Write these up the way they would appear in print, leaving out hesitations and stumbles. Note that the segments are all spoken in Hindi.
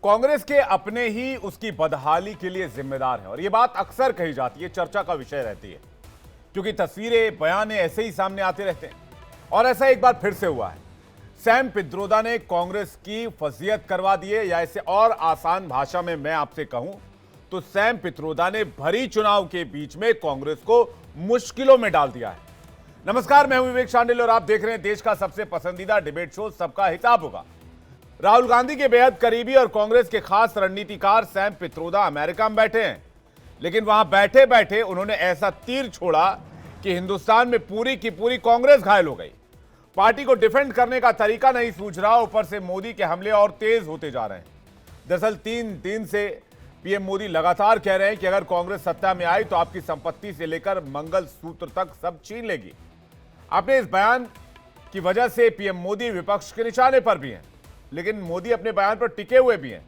कांग्रेस के अपने ही उसकी बदहाली के लिए जिम्मेदार हैं और यह बात अक्सर कही जाती है, चर्चा का विषय रहती है, क्योंकि तस्वीरें बयान ऐसे ही सामने आते रहते हैं। और ऐसा एक बार फिर से हुआ है। सैम पित्रोदा ने कांग्रेस की फजीहत करवा दी है, या इसे और आसान भाषा में मैं आपसे कहूं तो सैम पित्रोदा ने भरी चुनाव के बीच में कांग्रेस को मुश्किलों में डाल दिया है। नमस्कार, मैं हूं विवेक शांडिल और आप देख रहे हैं देश का सबसे पसंदीदा डिबेट शो सबका हिसाब होगा। राहुल गांधी के बेहद करीबी और कांग्रेस के खास रणनीतिकार सैम पित्रोदा अमेरिका में बैठे हैं, लेकिन वहां बैठे बैठे उन्होंने ऐसा तीर छोड़ा कि हिंदुस्तान में पूरी की पूरी कांग्रेस घायल हो गई। पार्टी को डिफेंड करने का तरीका नहीं सूझ रहा, ऊपर से मोदी के हमले और तेज होते जा रहे हैं। दरअसल 3 दिन से पीएम मोदी लगातार कह रहे हैं कि अगर कांग्रेस सत्ता में आई तो आपकी संपत्ति से लेकर मंगलसूत्र तक सब छीन लेगी। अपने इस बयान की वजह से पीएम मोदी विपक्ष के निशाने पर भी हैं, लेकिन मोदी अपने बयान पर टिके हुए भी हैं।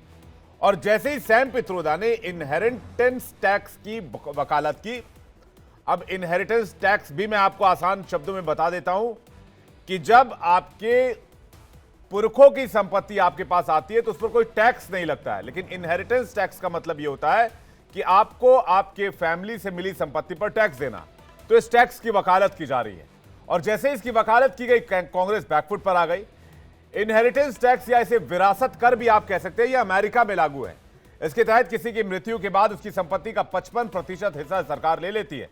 और जैसे ही सैम पित्रोदा ने इनहेरिटेंस टैक्स की वकालत की, अब इनहेरिटेंस टैक्स भी मैं आपको आसान शब्दों में बता देता हूं कि जब आपके पुरखों की संपत्ति आपके पास आती है तो उस पर कोई टैक्स नहीं लगता है, लेकिन इनहेरिटेंस टैक्स का मतलब यह होता है कि आपको आपके फैमिली से मिली संपत्ति पर टैक्स देना। तो इस टैक्स की वकालत की जा रही है और जैसे इसकी वकालत की गई, कांग्रेस बैकफुट पर आ गई। इनहेरिटेंस टैक्स या इसे विरासत कर भी आप कह सकते हैं, यह अमेरिका में लागू है। इसके तहत किसी की मृत्यु के बाद उसकी संपत्ति का 55% हिस्सा सरकार ले लेती है।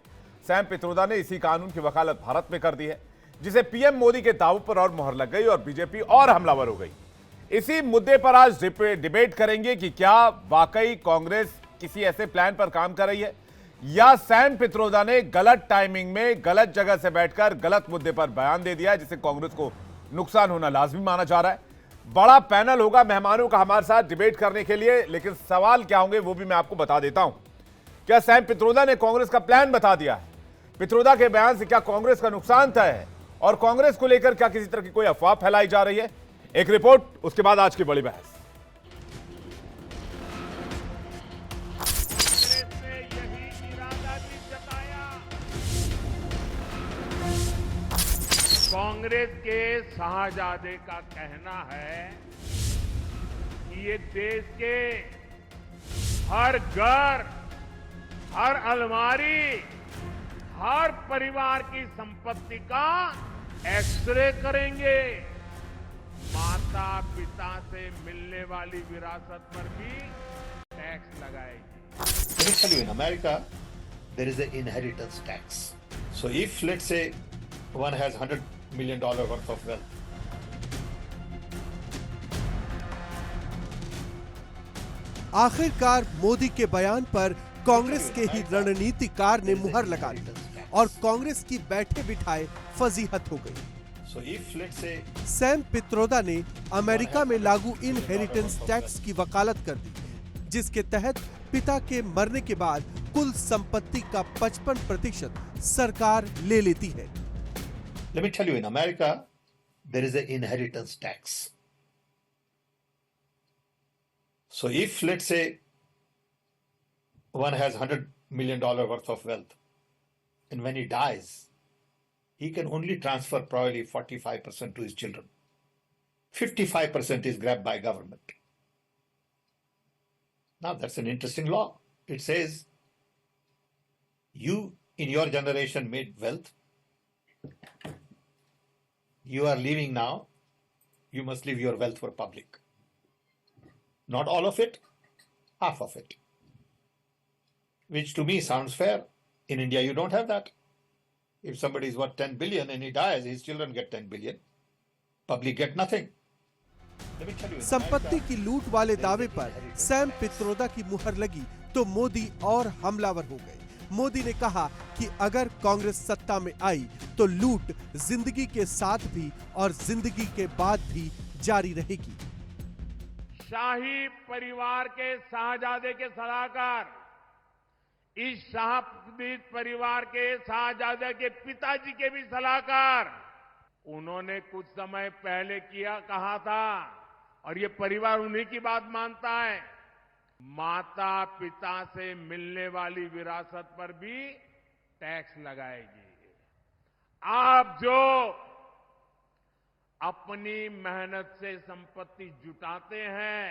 सैम पित्रोदा ने इसी कानून की वकालत भारत में कर दी है, जिसे पीएम मोदी के दावों पर और मोहर लग गई और बीजेपी और हमलावर हो गई। इसी मुद्दे पर आज डिबेट करेंगे कि क्या वाकई कांग्रेस किसी ऐसे प्लान पर काम कर रही है, या सैम पित्रोदा ने गलत टाइमिंग में गलत जगह से बैठकर गलत मुद्दे पर बयान दे दिया है, जिससे कांग्रेस को नुकसान होना लाजमी माना जा रहा है। बड़ा पैनल होगा मेहमानों का हमारे साथ डिबेट करने के लिए, लेकिन सवाल क्या होंगे वो भी मैं आपको बता देता हूं। क्या सैम पित्रोदा ने कांग्रेस का प्लान बता दिया है? पित्रोदा के बयान से क्या कांग्रेस का नुकसान तय है? और कांग्रेस को लेकर क्या किसी तरह की कोई अफवाह फैलाई जा रही है? एक रिपोर्ट, उसके बाद आज की बड़ी बहस। कांग्रेस के शाहजादे का कहना है कि ये देश के हर घर, हर अलमारी, हर परिवार की संपत्ति का एक्सरे करेंगे। माता पिता से मिलने वाली विरासत पर भी टैक्स लगाएगी। Let me tell you, in America, there is an inheritance tax. So if, let's say, one has $100 million worth of wealth, आखिरकार मोदी के बयान पर कांग्रेस के ही रणनीतिकार ने मुहर लगा दी और कांग्रेस की बैठे बिठाए फजीहत हो गई। so if, let's say, Sam Pitroda ने अमेरिका में लागू इनहेरिटेंस टैक्स की वकालत कर दी, जिसके तहत पिता के मरने के बाद कुल संपत्ति का 55% सरकार ले लेती है। let me tell you, in America, there is an inheritance tax. So if, let's say, one has $100 million worth of wealth, and when he dies, he can only transfer probably 45% to his children. 55% is grabbed by government. Now that's an interesting law. It says, you in your generation made wealth. You are leaving now. You must leave your wealth for public. Not all of it, half of it. Which to me sounds fair. In India, you don't have that. If somebody is worth 10 billion and he dies, his children get 10 billion. Public get nothing. Let me tell you, in संपत्ति America, की लूट वाले दावे पर सैम पित्रोदा की मुहर लगी तो मोदी और हमलावर हो गए। मोदी ने कहा कि अगर कांग्रेस सत्ता में आई तो लूट जिंदगी के साथ भी और जिंदगी के बाद भी जारी रहेगी। शाही परिवार के शाहजादे के सलाहकार, इस शाही परिवार के शाहजादे के पिताजी के भी सलाहकार, उन्होंने कुछ समय पहले कहा था, और ये परिवार उन्हीं की बात मानता है, माता पिता से मिलने वाली विरासत पर भी टैक्स लगाएगी। आप जो अपनी मेहनत से संपत्ति जुटाते हैं,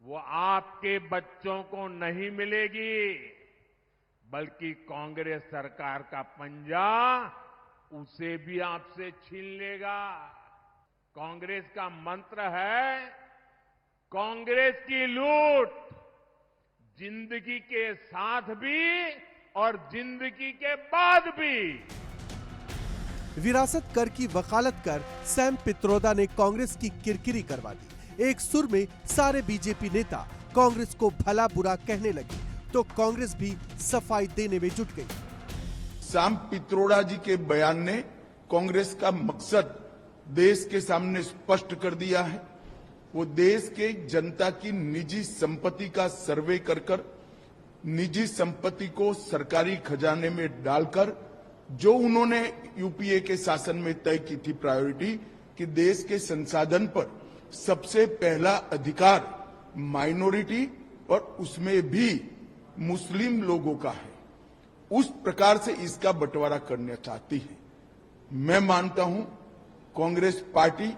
वो आपके बच्चों को नहीं मिलेगी, बल्कि कांग्रेस सरकार का पंजा उसे भी आपसे छीन लेगा। कांग्रेस का मंत्र है, कांग्रेस की लूट जिंदगी के साथ भी और जिंदगी के बाद भी। विरासत कर की वकालत कर सैम पित्रोदा ने कांग्रेस की किरकिरी करवा दी। एक सुर में सारे बीजेपी नेता कांग्रेस को भला बुरा कहने लगे तो कांग्रेस भी सफाई देने में जुट गई। सैम पित्रोदा जी के बयान ने कांग्रेस का मकसद देश के सामने स्पष्ट कर दिया है। वो देश के जनता की निजी संपत्ति का सर्वे कर निजी संपत्ति को सरकारी खजाने में डालकर जो उन्होंने यूपीए के शासन में तय की थी प्रायोरिटी कि देश के संसाधन पर सबसे पहला अधिकार माइनॉरिटी और उसमें भी मुस्लिम लोगों का है, उस प्रकार से इसका बंटवारा करना चाहती है। मैं मानता हूं कांग्रेस पार्टी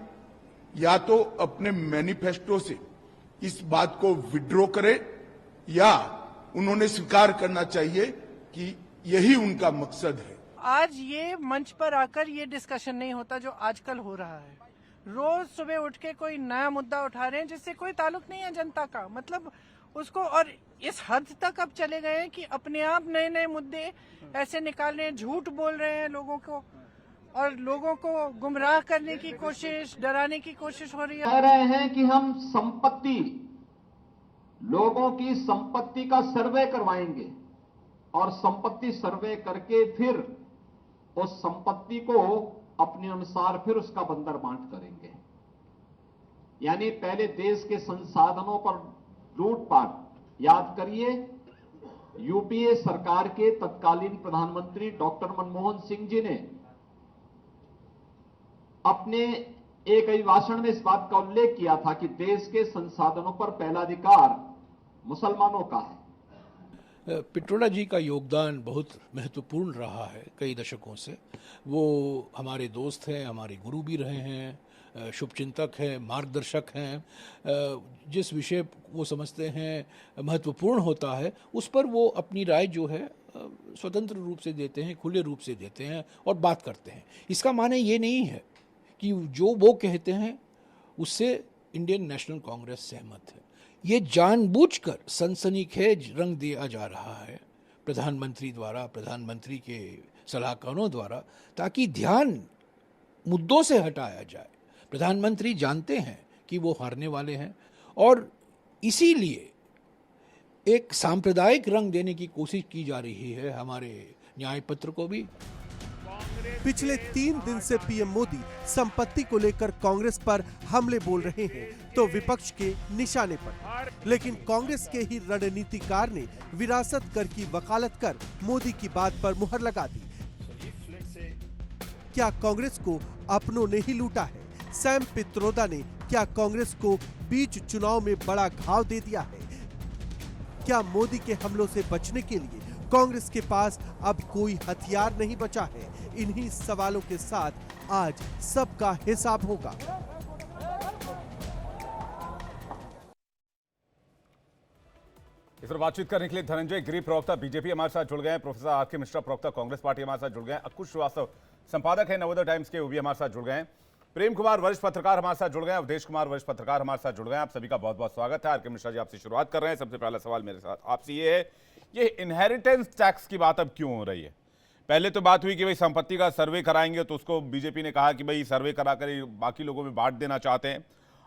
या तो अपने मैनिफेस्टो से इस बात को विड्रॉ करे या उन्होंने स्वीकार करना चाहिए कि यही उनका मकसद है। आज ये मंच पर आकर ये डिस्कशन नहीं होता जो आजकल हो रहा है। रोज सुबह उठ के कोई नया मुद्दा उठा रहे हैं जिससे कोई ताल्लुक नहीं है जनता का, मतलब उसको, और इस हद तक अब चले गए हैं कि अपने आप नए नए मुद्दे ऐसे निकाल रहे हैं, झूठ बोल रहे हैं लोगों को और लोगों को गुमराह करने की कोशिश, डराने की कोशिश हो रही है। कह रहे हैं कि हम संपत्ति, लोगों की संपत्ति का सर्वे करवाएंगे और संपत्ति सर्वे करके फिर उस संपत्ति को अपने अनुसार फिर उसका बंदर बांट करेंगे। यानी पहले देश के संसाधनों पर लूटपाट। याद करिए, यूपीए सरकार के तत्कालीन प्रधानमंत्री डॉक्टर मनमोहन सिंह जी ने अपने एक अभिभाषण में इस बात का उल्लेख किया था कि देश के संसाधनों पर पहला अधिकार मुसलमानों का है। पित्रोदा जी का योगदान बहुत महत्वपूर्ण रहा है कई दशकों से। वो हमारे दोस्त हैं, हमारे गुरु भी रहे हैं, शुभचिंतक हैं, मार्गदर्शक हैं। जिस विषय वो समझते हैं महत्वपूर्ण होता है उस पर वो अपनी राय जो है स्वतंत्र रूप से देते हैं, खुले रूप से देते हैं और बात करते हैं। इसका माने ये नहीं है कि जो वो कहते हैं उससे इंडियन नेशनल कांग्रेस सहमत है। ये जानबूझकर सनसनीखेज रंग दिया जा रहा है प्रधानमंत्री द्वारा, प्रधानमंत्री के सलाहकारों द्वारा, ताकि ध्यान मुद्दों से हटाया जाए। प्रधानमंत्री जानते हैं कि वो हारने वाले हैं और इसीलिए एक सांप्रदायिक रंग देने की कोशिश की जा रही है हमारे न्याय पत्र को भी। पिछले 3 दिन से पीएम मोदी संपत्ति को लेकर कांग्रेस पर हमले बोल रहे हैं तो विपक्ष के निशाने पर, लेकिन कांग्रेस के ही रणनीतिकार ने विरासत कर की वकालत कर मोदी की बात पर मुहर लगा दी। क्या कांग्रेस को अपनों ने ही लूटा है? सैम पित्रोदा ने क्या कांग्रेस को बीच चुनाव में बड़ा घाव दे दिया है? क्या मोदी के हमलों से बचने के लिए कांग्रेस के पास अब कोई हथियार नहीं बचा है? इन्हीं सवालों के साथ आज सबका हिसाब होगा। इस पर बातचीत करने के लिए धनंजय गिरी, प्रवक्ता बीजेपी, हमारे साथ जुड़ गए हैं। Professor R K. मिश्रा, प्रवक्ता कांग्रेस पार्टी, हमारे साथ जुड़ गए हैं। अंकुश श्रीवास्तव, संपादक है नवोदय टाइम्स के, वो भी हमारे साथ जुड़ गए हैं। प्रेम कुमार, वरिष्ठ पत्रकार, हमारे साथ जुड़ गए हैं। अवधेश कुमार, वरिष्ठ पत्रकार, हमारे साथ जुड़ गए हैं। आप सभी का बहुत बहुत स्वागत है। आर.के. मिश्रा जी, आपसे शुरुआत कर रहे हैं। सबसे पहला सवाल मेरे साथ आपसे ये है, ये इनहेरिटेंस टैक्स की बात अब क्यों हो रही है? पहले तो बात हुई कि भाई संपत्ति का सर्वे कराएंगे, तो उसको बीजेपी ने कहा कि भाई सर्वे कराकर बाकी लोगों में बांट देना चाहते हैं।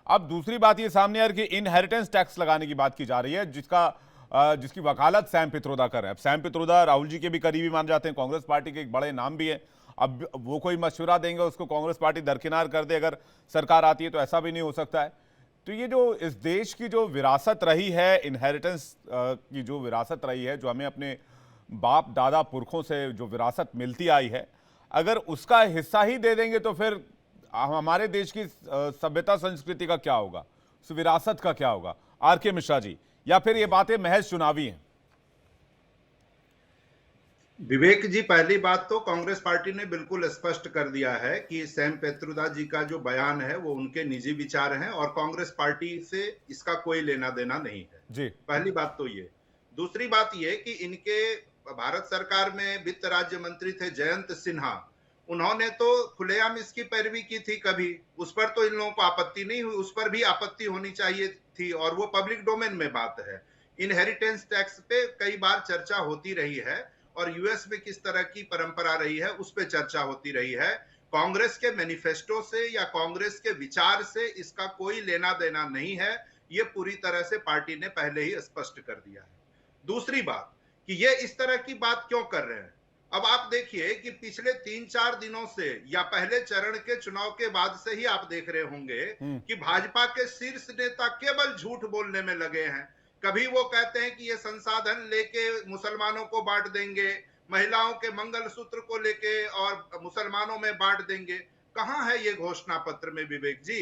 अब दूसरी बात ये सामने आ रही है कि इनहेरिटेंस टैक्स लगाने की बात की जा रही है, जिसकी वकालत सैम पित्रोदा कर रहे हैं। अब सैम पित्रोदा राहुल जी के भी करीबी माने जाते हैं, कांग्रेस पार्टी के एक बड़े नाम भी है। अब वो कोई मशवरा देंगे, उसको कांग्रेस पार्टी दरकिनार कर दे अगर सरकार आती है, तो ऐसा भी नहीं हो सकता है। तो ये जो इस देश की जो विरासत रही है, इनहेरिटेंस की जो विरासत रही है, जो हमें अपने बाप दादा पुरखों से जो विरासत मिलती आई है, अगर उसका हिस्सा ही दे देंगे तो फिर हमारे देश की सभ्यता संस्कृति का क्या होगा, उस विरासत का क्या होगा? आर.के. मिश्रा जी, या फिर ये बातें महज चुनावी हैं? विवेक जी, पहली बात तो कांग्रेस पार्टी ने बिल्कुल स्पष्ट कर दिया है कि सैम पेत्रोदा जी का जो बयान है वो उनके निजी विचार हैं और कांग्रेस पार्टी से इसका कोई लेना देना नहीं है जी। पहली बात तो ये। दूसरी बात ये कि इनके भारत सरकार में वित्त राज्य मंत्री थे जयंत सिन्हा, उन्होंने तो खुलेआम इसकी पैरवी की थी, कभी उस पर तो इन लोगों को आपत्ति नहीं हुई, उस पर भी आपत्ति होनी चाहिए थी और वो पब्लिक डोमेन में बात है। इनहेरिटेंस टैक्स पे कई बार चर्चा होती रही है और यूएस में किस तरह की परंपरा रही है उस पर चर्चा होती रही है। कांग्रेस के मैनिफेस्टो से या कांग्रेस के विचार से इसका कोई लेना देना नहीं है, ये पूरी तरह से पार्टी ने पहले ही स्पष्ट कर दिया है। दूसरी बात कि ये इस तरह की बात क्यों कर रहे हैं। अब आप देखिए कि पिछले 3-4 दिनों से या पहले चरण के चुनाव के बाद से ही आप देख रहे होंगे कि भाजपा के शीर्ष नेता केवल झूठ बोलने में लगे हैं। कभी वो कहते हैं कि ये संसाधन लेके मुसलमानों को बांट देंगे, महिलाओं के मंगलसूत्र को लेके और मुसलमानों में बांट देंगे। कहां है ये घोषणा पत्र में विवेक जी?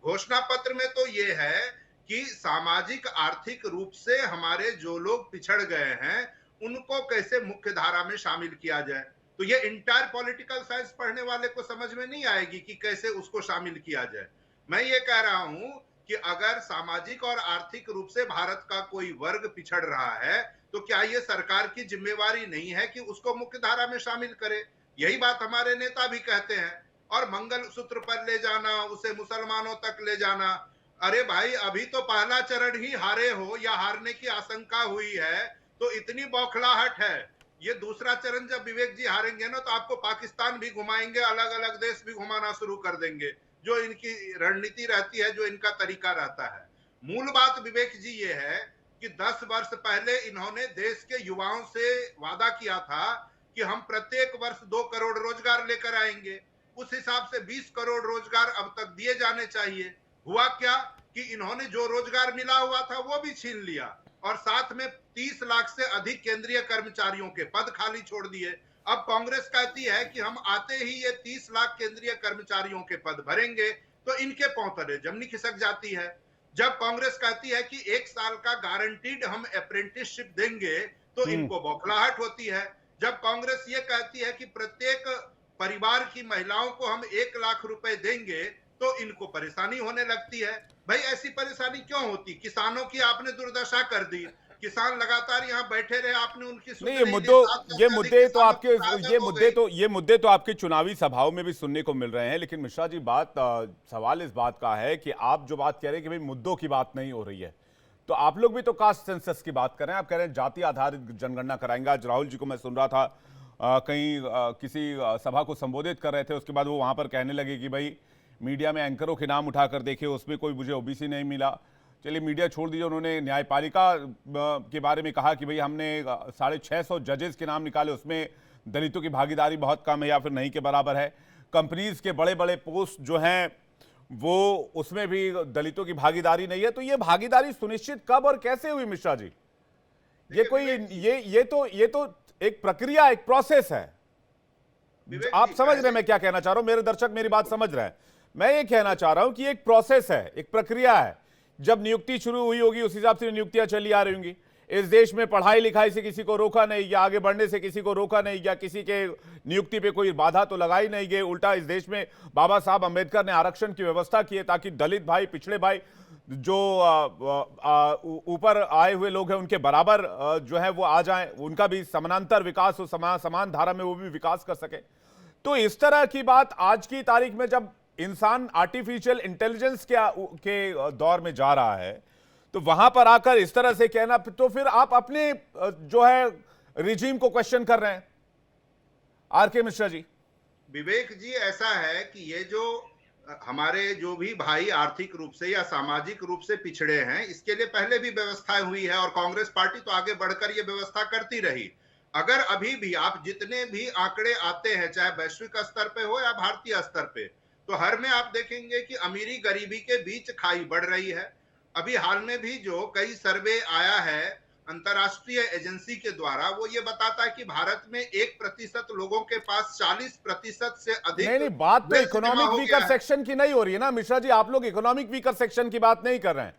घोषणा पत्र में तो ये है कि सामाजिक आर्थिक रूप से हमारे जो लोग पिछड़ गए हैं उनको कैसे मुख्य धारा में शामिल किया जाए। तो ये इंटायर पॉलिटिकल साइंस पढ़ने वाले को समझ में नहीं आएगी कि कैसे उसको शामिल किया जाए। मैं ये कह रहा हूं कि अगर सामाजिक और आर्थिक रूप से भारत का कोई वर्ग पिछड़ रहा है तो क्या ये सरकार की जिम्मेवारी नहीं है कि उसको मुख्य धारा में शामिल करे? यही बात हमारे नेता भी कहते हैं। और मंगलसूत्र पर ले जाना, उसे मुसलमानों तक ले जाना, अरे भाई अभी तो पहला चरण ही हारे हो या हारने की आशंका हुई है तो इतनी बौखलाहट है। ये दूसरा चरण जब विवेक जी हारेंगे ना तो आपको पाकिस्तान भी घुमाएंगे, अलग अलग देश भी घुमाना शुरू कर देंगे, जो इनकी रणनीति रहती है, जो इनका तरीका रहता है। मूल बात विवेक जी ये है कि 10 वर्ष पहले इन्होंने देश के युवाओं से वादा किया था कि हम प्रत्येक वर्ष 2 करोड़ रोजगार लेकर आएंगे। उस हिसाब से 20 करोड़ रोजगार अब तक दिए जाने चाहिए। हुआ क्या कि इन्होंने जो रोजगार मिला हुआ था वो भी छीन लिया और साथ में 30 लाख से अधिक केंद्रीय कर्मचारियों के पद खाली छोड़ दिए। अब कांग्रेस कहती है कि हम आते ही ये 30 लाख केंद्रीय कर्मचारियों के पद भरेंगे, तो इनके पौंतरे जमनी खिसक जाती है। जब कांग्रेस कहती है कि 1 साल का गारंटीड हम अप्रेंटिसशिप देंगे तो इनको बौखलाहट होती है। जब कांग्रेस ये कहती है कि प्रत्येक परिवार की महिलाओं को हम 1 लाख रुपए देंगे तो इनको परेशानी होने लगती है। भाई ऐसी परेशानी क्यों होती? किसानों की आपने दुर्दशा कर दी, किसान लगातार यहाँ बैठे रहे, आपने उनकी नहीं, ये मुद्दे तो आपकी चुनावी सभाओं में भी सुनने को मिल रहे हैं। लेकिन मिश्रा जी, सवाल इस बात का है कि आप जो बात कह रहे हैं कि भाई मुद्दों की बात नहीं हो रही है, तो आप लोग भी तो कास्ट सेंसस की बात कर रहे हैं। आप कह रहे हैं जाति आधारित जनगणना कराएंगे। आज राहुल जी को मैं सुन रहा था कहीं किसी सभा को संबोधित कर रहे थे, उसके बाद वो वहां पर कहने लगे कि भाई मीडिया में एंकरों के नाम उठाकर देखे, उसमें कोई मुझे ओबीसी नहीं मिला। चलिए मीडिया छोड़ दीजिए, उन्होंने न्यायपालिका के बारे में कहा कि भाई हमने 650 जजेस के नाम निकाले, उसमें दलितों की भागीदारी बहुत कम है या फिर नहीं के बराबर है। कंपनीज के बड़े बड़े पोस्ट जो हैं वो उसमें भी दलितों की भागीदारी नहीं है। तो ये भागीदारी सुनिश्चित कब और कैसे हुई मिश्रा जी? ये कोई ये तो एक प्रक्रिया, एक प्रोसेस है। आप समझ रहे हैं मैं क्या कहना चाह रहा हूं? मेरे दर्शक मेरी बात समझ रहे हैं। मैं ये कहना चाह रहा हूं कि एक प्रोसेस है, एक प्रक्रिया है। जब नियुक्ति शुरू हुई होगी उस हिसाब से नियुक्तियां चली आ रही होंगी। इस देश में पढ़ाई लिखाई से किसी को रोका नहीं गया, आगे बढ़ने से किसी को रोका नहीं गया, किसी के नियुक्ति पे कोई बाधा तो लगाई नहीं गई। उल्टा इस देश में बाबा साहब अंबेडकर ने आरक्षण की व्यवस्था की है ताकि दलित भाई, पिछड़े भाई जो ऊपर आए हुए लोग हैं उनके बराबर जो है वो आ जाएं, उनका भी समानांतर विकास हो, समान धारा में वो भी विकास कर सके। तो इस तरह की बात आज की तारीख में जब इंसान आर्टिफिशियल इंटेलिजेंस के दौर में जा रहा है तो वहां पर आकर इस तरह से कहना, तो फिर आप अपने जो है रिजीम को क्वेश्चन कर रहे हैं। आर.के. मिश्रा जी। विवेक जी, ऐसा है कि ये जो हमारे जो भी भाई आर्थिक रूप से या सामाजिक रूप से पिछड़े हैं, इसके लिए पहले भी व्यवस्था हुई है और कांग्रेस पार्टी तो आगे बढ़कर ये व्यवस्था करती रही। अगर अभी भी आप जितने भी आंकड़े आते हैं, चाहे वैश्विक स्तर पे हो या भारतीय स्तर पे, तो हर में आप देखेंगे कि अमीरी गरीबी के बीच खाई बढ़ रही है। अभी हाल में भी जो कई सर्वे आया है अंतरराष्ट्रीय एजेंसी के द्वारा, वो ये बताता है कि भारत में 1% लोगों के पास 40% से अधिक। नहीं, बात तो इकोनॉमिक वीकर सेक्शन की नहीं हो रही है ना मिश्रा जी। आप लोग इकोनॉमिक वीकर सेक्शन की बात नहीं कर रहे हैं,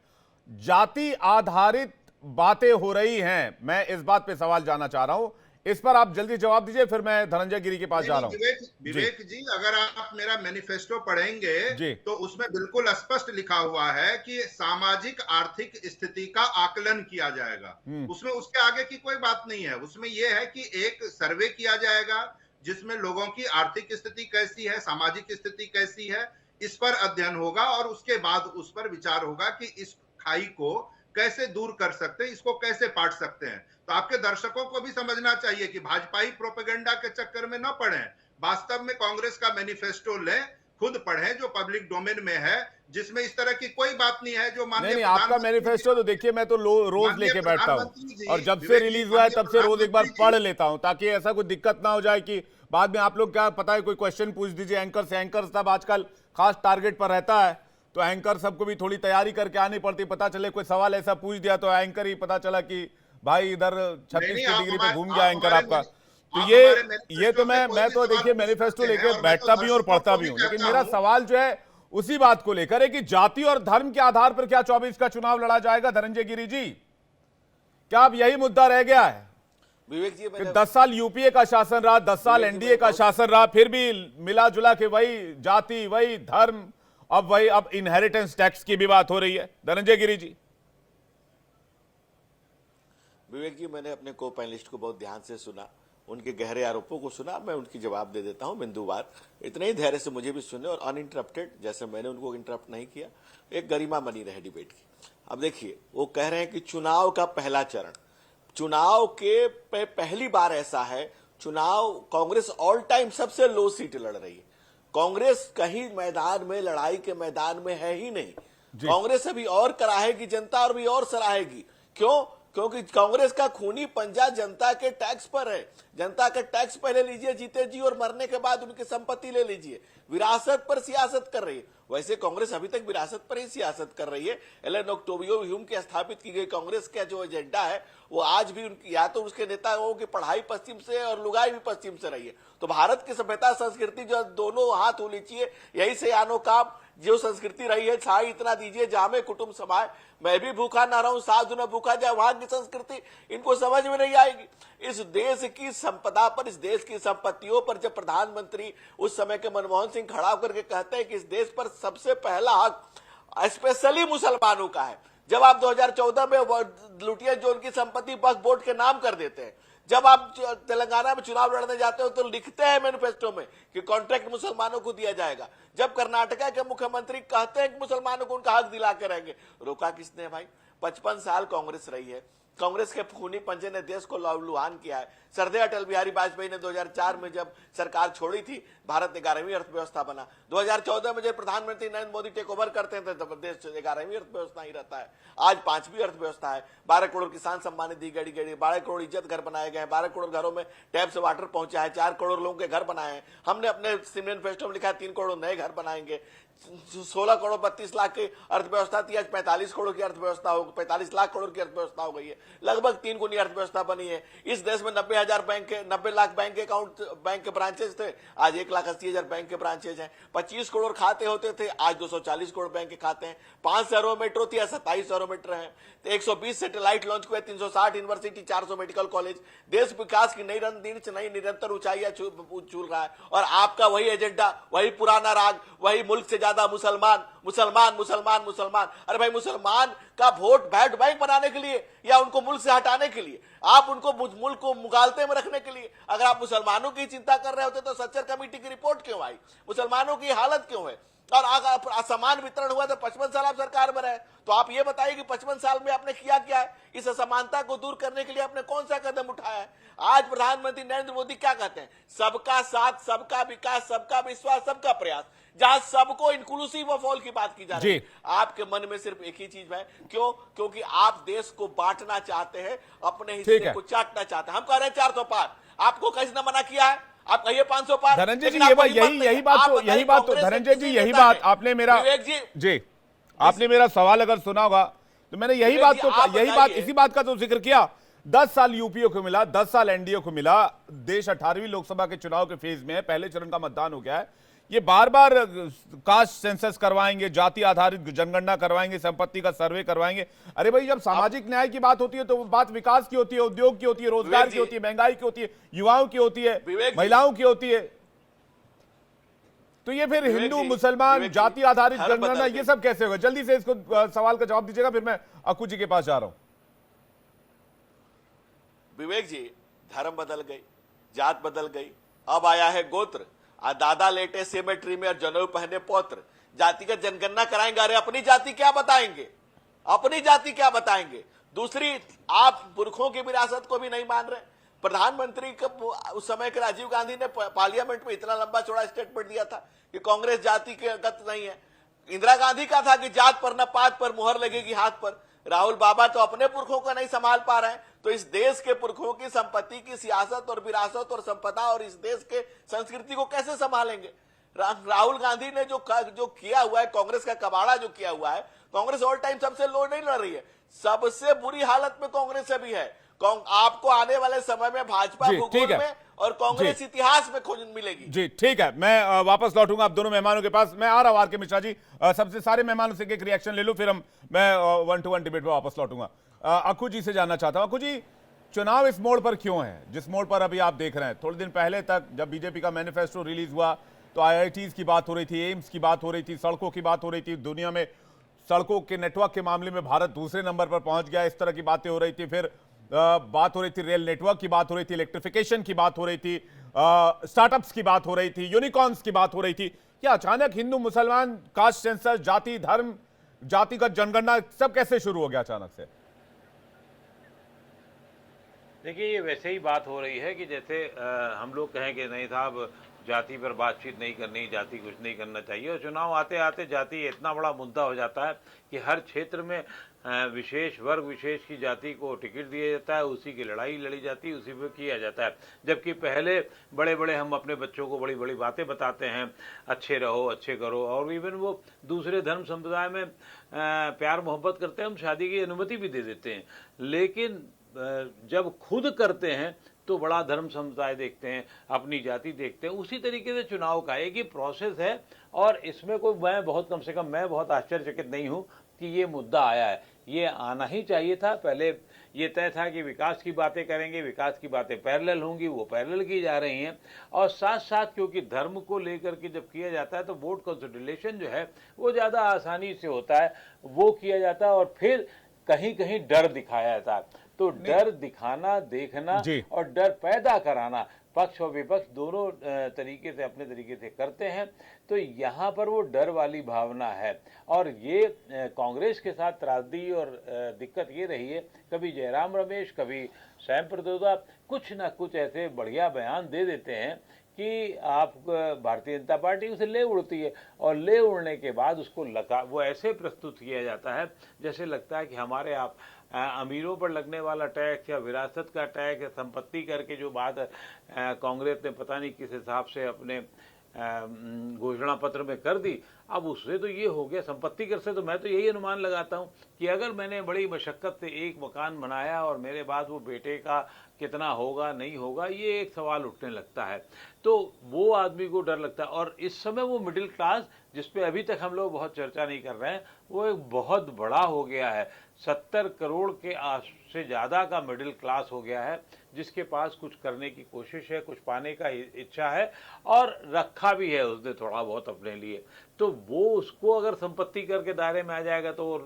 जाति आधारित बातें हो रही हैं। मैं इस बात पे सवाल जानना चाह रहा हूं, इस पर आप जल्दी जवाब दीजिए, फिर मैं धनंजय गिरी के पास जा रहा हूं। विवेक जी, अगर आप मेरा मैनिफेस्टो पढ़ेंगे तो उसमें बिल्कुल स्पष्ट लिखा हुआ है कि सामाजिक आर्थिक स्थिति का आकलन किया जाएगा। उसमें उसके आगे की कोई बात नहीं है। उसमें यह है कि एक सर्वे किया जाएगा जिसमें लोगों की आर्थिक स्थिति कैसी है, सामाजिक स्थिति कैसी है, इस पर अध्ययन होगा और उसके बाद उस पर विचार होगा कि इस खाई को कैसे दूर कर सकते हैं, इसको कैसे पाट सकते हैं। तो आपके दर्शकों को भी समझना चाहिए कि भाजपाई प्रोपेगेंडा के चक्कर में न पड़ें, वास्तव में कांग्रेस का मैनिफेस्टो लें, खुद पढ़ें जो पब्लिक डोमेन में है, जिसमें इस तरह की कोई बात नहीं है। जो नहीं, आपका मैनिफेस्टो तो देखिए मैं तो रोज लेके बैठता हूं और जब से रिलीज हुआ है तब से रोज एक बार पढ़ लेता हूं, ताकि ऐसा कोई दिक्कत ना हो जाए कि बाद में आप लोग क्या पता है कोई क्वेश्चन पूछ दीजिए एंकर से। एंकर सब आजकल खास टारगेट पर रहता है, तो एंकर सबको भी थोड़ी तैयारी करके आनी पड़ती। पता चले कोई सवाल ऐसा पूछ दिया तो एंकर ही पता चला कि भाई इधर 36 की डिग्री पे घूम गया एंकर आपका। तो ये तो मैं तो देखिए मैनिफेस्टो लेके बैठता भी हूं और पढ़ता भी हूं, लेकिन मेरा सवाल जो है उसी बात को लेकर है कि जाति और धर्म के आधार पर क्या 24 का चुनाव लड़ा जाएगा? धनंजय गिरी जी, क्या अब यही मुद्दा रह गया है? विवेक जी, 10 साल यूपीए का शासन रहा, 10 साल एनडीए का शासन रहा, फिर भी मिला जुला के वही जाति, वही धर्म, अब इनहेरिटेंस टैक्स की भी बात हो रही है। धनंजय गिरी जी। विवेक जी, मैंने अपने को पैनलिस्ट को बहुत ध्यान से सुना, उनके गहरे आरोपों को सुना, मैं उनकी जवाब दे देता हूं बिंदुवार। इतने ही धैर्य से मुझे भी सुने और अनइंटरप्टेड, जैसे मैंने उनको इंटरप्ट नहीं किया, एक गरिमा बनी रहे डिबेट की। अब देखिए, वो कह रहे हैं कि चुनाव का पहला चरण, चुनाव के पहली बार ऐसा है, चुनाव कांग्रेस ऑल टाइम सबसे लो सीट लड़ रही है। कांग्रेस कहीं मैदान में, लड़ाई के मैदान में है ही नहीं। कांग्रेस अभी और कराहेगी जनता और भी और सराहेगी। क्यों? क्योंकि कांग्रेस का खूनी पंजा जनता के टैक्स पर है। जनता का टैक्स पहले लीजिए जीते जी, और मरने के बाद उनकी संपत्ति ले लीजिए। विरासत पर सियासत कर रही है। वैसे कांग्रेस अभी तक विरासत पर ही सियासत कर रही है। एलन ओक्टोवियो ह्यूम की स्थापित की गई कांग्रेस का जो एजेंडा है वो आज भी उनकी, या तो उसके नेताओं की पढ़ाई पश्चिम से और लुगाई भी पश्चिम से रही है। तो भारत की सभ्यता संस्कृति जो दोनों हाथ उलीचिए, यही से आनो काम जो संस्कृति रही है, छाई इतना दीजिए जहां में कुटुंब समाए, मैं भी भूखा ना रहूं साधु न भूखा जाए, वहां की संस्कृति इनको समझ में नहीं आएगी। इस देश की संपदा पर, इस देश की संपत्तियों पर जब प्रधानमंत्री उस समय के मनमोहन सिंह खड़ा होकर के कहते हैं कि इस देश पर सबसे पहला हक स्पेशली मुसलमानों का है, जब आप 2014 में लुटिया जो उनकी संपत्ति वक्फ बोर्ड के नाम कर देते हैं, जब आप तेलंगाना में चुनाव लड़ने जाते हो तो लिखते हैं मैनिफेस्टो में कि कॉन्ट्रैक्ट मुसलमानों को दिया जाएगा, जब कर्नाटका के मुख्यमंत्री कहते हैं कि मुसलमानों को उनका हक दिला के रहेंगे, रोका किसने भाई? 55 साल कांग्रेस रही है। कांग्रेस के खूनी पंजे ने देश को लहूलुहान किया है। सरदेय अटल बिहारी वाजपेयी ने 2004 में जब सरकार छोड़ी थी, भारत 11वीं अर्थव्यवस्था बना। 2014 में जब प्रधानमंत्री नरेंद्र मोदी टेक ओवर करते हैं तो देश 11वीं अर्थव्यवस्था ही रहता है। आज 5वीं अर्थव्यवस्था है। 12 करोड़ किसान सम्मान निधि गड़ी, 12 करोड़ इज्जत घर बनाए गए, 12 करोड़ घरों में टैप से वाटर पहुंचा है, 4 करोड़ लोगों के घर बनाए हैं। हमने अपने मैनिफेस्टो में लिखा है 3 करोड़ नए घर बनाएंगे। 16 करोड़ 32 लाख की अर्थव्यवस्था थी, आज 45 करोड़ की अर्थव्यवस्था हो, 45 लाख करोड़ की अर्थव्यवस्था हो गई है। लगभग 3 गुनी अर्थव्यवस्था बनी है। इस देश में 90 लाख बैंक अकाउंट, बैंक के ब्रांचेस थे, आज 1,80,000 बैंक के ब्रांचेज हैं। 25 करोड़ खाते होते थे, आज 240 करोड़ बैंक के खाते हैं। 5 शहरों मेट्रो थी, 27 शहरों मेट्रो है। 120 सैटेलाइट लॉन्च हुए, 360 यूनिवर्सिटी, 400 मेडिकल कॉलेज। देश विकास की नई निरंतर ऊंचाइयां छू रहा है। और आपका वही एजेंडा, वही पुराना राग, वही मुल्क से ज्यादा मुसलमान मुसलमान मुसलमान मुसलमान। अरे भाई, मुसलमान का वोट बैंक बनाने के लिए या उनको मुल्क से हटाने के लिए? आप उनको मुल्क को मुगालते में रखने के लिए? अगर आप मुसलमानों की चिंता कर रहे होते तो सच्चर कमेटी की रिपोर्ट क्यों आई? मुसलमानों की हालत क्यों है? और असमान वितरण हुआ तो 55 साल आप सरकार में रहे, तो आप ये बताइए कि 55 साल में आपने किया क्या है? इस असमानता को दूर करने के लिए आपने कौन सा कदम उठाया है? आज प्रधानमंत्री नरेंद्र मोदी क्या कहते हैं? सबका साथ, सबका विकास, सबका विश्वास, सबका प्रयास, जहां सबको इंक्लूसिव ऑफ ऑल की बात की जा रही है। आपके मन में सिर्फ एक ही चीज है, क्यों? क्योंकि आप देश को बांटना चाहते हैं, अपने हिस्से को चाटना चाहते हैं। हम कह रहे हैं 400 पार, आपको किसी ने मना किया है? आप कहिए 500 पार। धनंजय जी, यही बात तो धनंजय जी, यही बात आपने मेरा, जी आपने मेरा सवाल अगर सुना होगा तो मैंने इसी बात का तो जिक्र किया। 10 साल यूपीए को मिला, 10 साल एनडीए को मिला, देश 18वीं लोकसभा के चुनाव के फेज में है, पहले चरण का मतदान हो गया है। ये बार बार कास्ट सेंसस करवाएंगे, जाति आधारित जनगणना करवाएंगे, संपत्ति का सर्वे करवाएंगे। अरे भाई, जब सामाजिक न्याय की बात होती है तो बात विकास की होती है, उद्योग की होती है, रोजगार की होती है, महंगाई की होती है, युवाओं की होती है, महिलाओं की होती है। तो ये फिर हिंदू मुसलमान जाति आधारित जनगणना ये सब कैसे होगा? जल्दी से इसको सवाल का जवाब दीजिएगा, फिर मैं अक्कू जी के पास जा रहा हूं। विवेक जी, धर्म बदल गई, जात बदल गई, अब आया है गोत्र। दादा लेटे सिमेट्री में और जनेऊ पहने पौत्र। जातिगत जनगणना कराएंगे, अरे अपनी जाति क्या बताएंगे, अपनी जाति क्या बताएंगे? दूसरी, आप पुरखों की विरासत को भी नहीं मान रहे। प्रधानमंत्री का उस समय के राजीव गांधी ने पार्लियामेंट में इतना लंबा चौड़ा स्टेटमेंट दिया था कि कांग्रेस जाति के गत नहीं है। इंदिरा गांधी का था कि जात पर न पात पर मुहर लगेगी हाथ पर। राहुल बाबा तो अपने पुरखों को नहीं संभाल पा रहे हैं, तो इस देश के पुरखों की संपत्ति की सियासत और विरासत और संपदा और इस देश के संस्कृति को कैसे संभालेंगे? राहुल गांधी ने जो किया हुआ है, कांग्रेस का कबाड़ा जो किया हुआ है, कांग्रेस ऑल टाइम सबसे लो नहीं लड़ रही है, सबसे बुरी हालत में कांग्रेस अभी है। आपको आने वाले समय में भाजपा भूगोल में और कांग्रेस इतिहास में खोज मिलेगी। जी ठीक है, मैं वापस लौटूंगा आप दोनों मेहमानों के पास। मैं आ रहा हूं आर के मिश्रा जी, सबसे सारे मेहमानों से एक रिएक्शन ले लूं, फिर मैं 1-to-1 डिबेट में वापस लौटूंगा। अक्कू जी से जानना चाहता हूं, अक्कू जी, चुनाव इस मोड़ पर क्यों है जिस मोड़ पर अभी आप देख रहे हैं? थोड़े दिन पहले तक जब बीजेपी का मैनिफेस्टो रिलीज हुआ तो IITs की बात हो रही थी, एम्स की बात हो रही थी, सड़कों की बात हो रही थी, दुनिया में सड़कों के नेटवर्क के मामले में भारत दूसरे नंबर पर पहुंच गया, इस तरह की बातें हो रही थी। फिर बात हो रही थी रेल नेटवर्क की, बात हो रही थी इलेक्ट्रिफिकेशन की, बात हो रही थी स्टार्टअप्स की, बात हो रही थी यूनिकॉर्न्स की, बात हो रही थी। क्या अचानक हिंदू मुसलमान, कास्ट सेंसस, जाति धर्म, जातिगत जनगणना सब कैसे शुरू हो गया अचानक से? देखिए, ये वैसे ही बात हो रही है कि जैसे हम लोग कहें कि नहीं साहब जाति पर बातचीत नहीं करनी, जाति कुछ नहीं करना चाहिए, और चुनाव आते आते जाति इतना बड़ा मुद्दा हो जाता है कि हर क्षेत्र में विशेष वर्ग विशेष की जाति को टिकट दिया जाता है, उसी की लड़ाई लड़ी जाती है, उसी पर किया जाता है। जबकि पहले बड़े बड़े हम अपने बच्चों को बड़ी बड़ी बातें बताते हैं, अच्छे रहो, अच्छे करो, और इवन वो दूसरे धर्म संप्रदाय में प्यार मोहब्बत करते हैं, हम शादी की अनुमति भी दे देते हैं। लेकिन जब खुद करते हैं तो बड़ा धर्म समुदाय देखते हैं, अपनी जाति देखते हैं। उसी तरीके से चुनाव का एक ही प्रोसेस है, और इसमें कोई मैं बहुत आश्चर्यचकित नहीं हूं कि ये मुद्दा आया है। ये आना ही चाहिए था। पहले ये तय था कि विकास की बातें करेंगे, विकास की बातें पैरेलल होंगी, वो पैरेलल की जा रही हैं। और साथ साथ क्योंकि धर्म को लेकर के जब किया जाता है तो वोट कंसोलिडेशन जो है वो ज़्यादा आसानी से होता है, वो किया जाता है। और फिर कहीं कहीं डर दिखाया जाता है। तो डर दिखाना, देखना और डर पैदा कराना पक्ष और विपक्ष दोनों तरीके से अपने तरीके से करते हैं। तो यहाँ पर वो डर वाली भावना है, और ये कांग्रेस के साथ त्रासदी और दिक्कत ये रही है, कभी जयराम रमेश, कभी सैम पित्रोदा कुछ ना कुछ ऐसे बढ़िया बयान दे देते हैं कि आप भारतीय जनता पार्टी उसे ले उड़ती है, और ले उड़ने के बाद उसको वो ऐसे प्रस्तुत किया जाता है जैसे लगता है कि हमारे आप अमीरों पर लगने वाला टैक्स या विरासत का टैक्स या संपत्ति करके जो बात कांग्रेस ने पता नहीं किस हिसाब से अपने घोषणा पत्र में कर दी, अब उससे तो ये हो गया संपत्ति कर से। तो मैं तो यही अनुमान लगाता हूँ कि अगर मैंने बड़ी मशक्कत से एक मकान बनाया और मेरे बाद वो बेटे का कितना होगा नहीं होगा, ये एक सवाल उठने लगता है। तो वो आदमी को डर लगता है। और इस समय वो मिडिल क्लास जिस पे अभी तक हम लोग बहुत चर्चा नहीं कर रहे हैं, वो एक बहुत बड़ा हो गया है। 70 करोड़ के से ज़्यादा का मिडिल क्लास हो गया है, जिसके पास कुछ करने की कोशिश है, कुछ पाने का इच्छा है, और रखा भी है उसने थोड़ा बहुत अपने लिए। तो वो उसको अगर संपत्ति कर के दायरे में आ जाएगा तो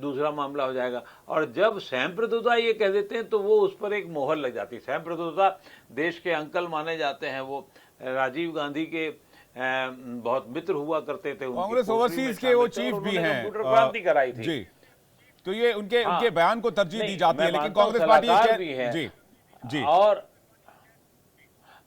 दूसरा मामला हो जाएगा। और जब सैम पित्रोदा ये कह देते हैं तो वो उस पर एक मोहर लग जाती है। सैम पित्रोदा देश के अंकल माने जाते हैं, वो राजीव गांधी के बहुत मित्र हुआ करते थे, कांग्रेस ओवरसीज के वो चीफ भी हैं, कंप्यूटर क्रांति कराई थी जी। तो ये उनके बयान को तरजीह दी जाती है, लेकिन कांग्रेस पार्टी भी है जी।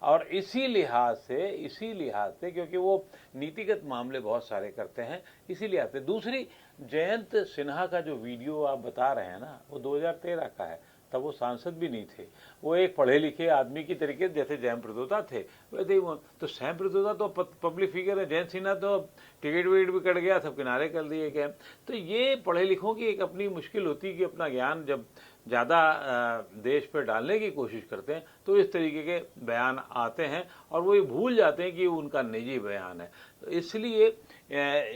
और इसी लिहाज से क्योंकि वो नीतिगत मामले बहुत सारे करते हैं, इसी लिहाज से। दूसरी, जयंत सिन्हा का जो वीडियो आप बता रहे हैं ना, वो 2013 का है, तब वो सांसद भी नहीं थे, वो एक पढ़े लिखे आदमी की तरीके जैसे सैम पित्रोदा थे वैसे ही। तो सैम पित्रोदा तो पब्लिक फिगर है, जयंत सिन्हा तो टिकट विकट भी कट गया, सब किनारे कर दिए गए। तो ये पढ़े लिखों की एक अपनी मुश्किल होती है कि अपना ज्ञान जब ज़्यादा देश पे डालने की कोशिश करते हैं तो इस तरीके के बयान आते हैं और वो ये भूल जाते हैं कि उनका निजी बयान है। तो इसलिए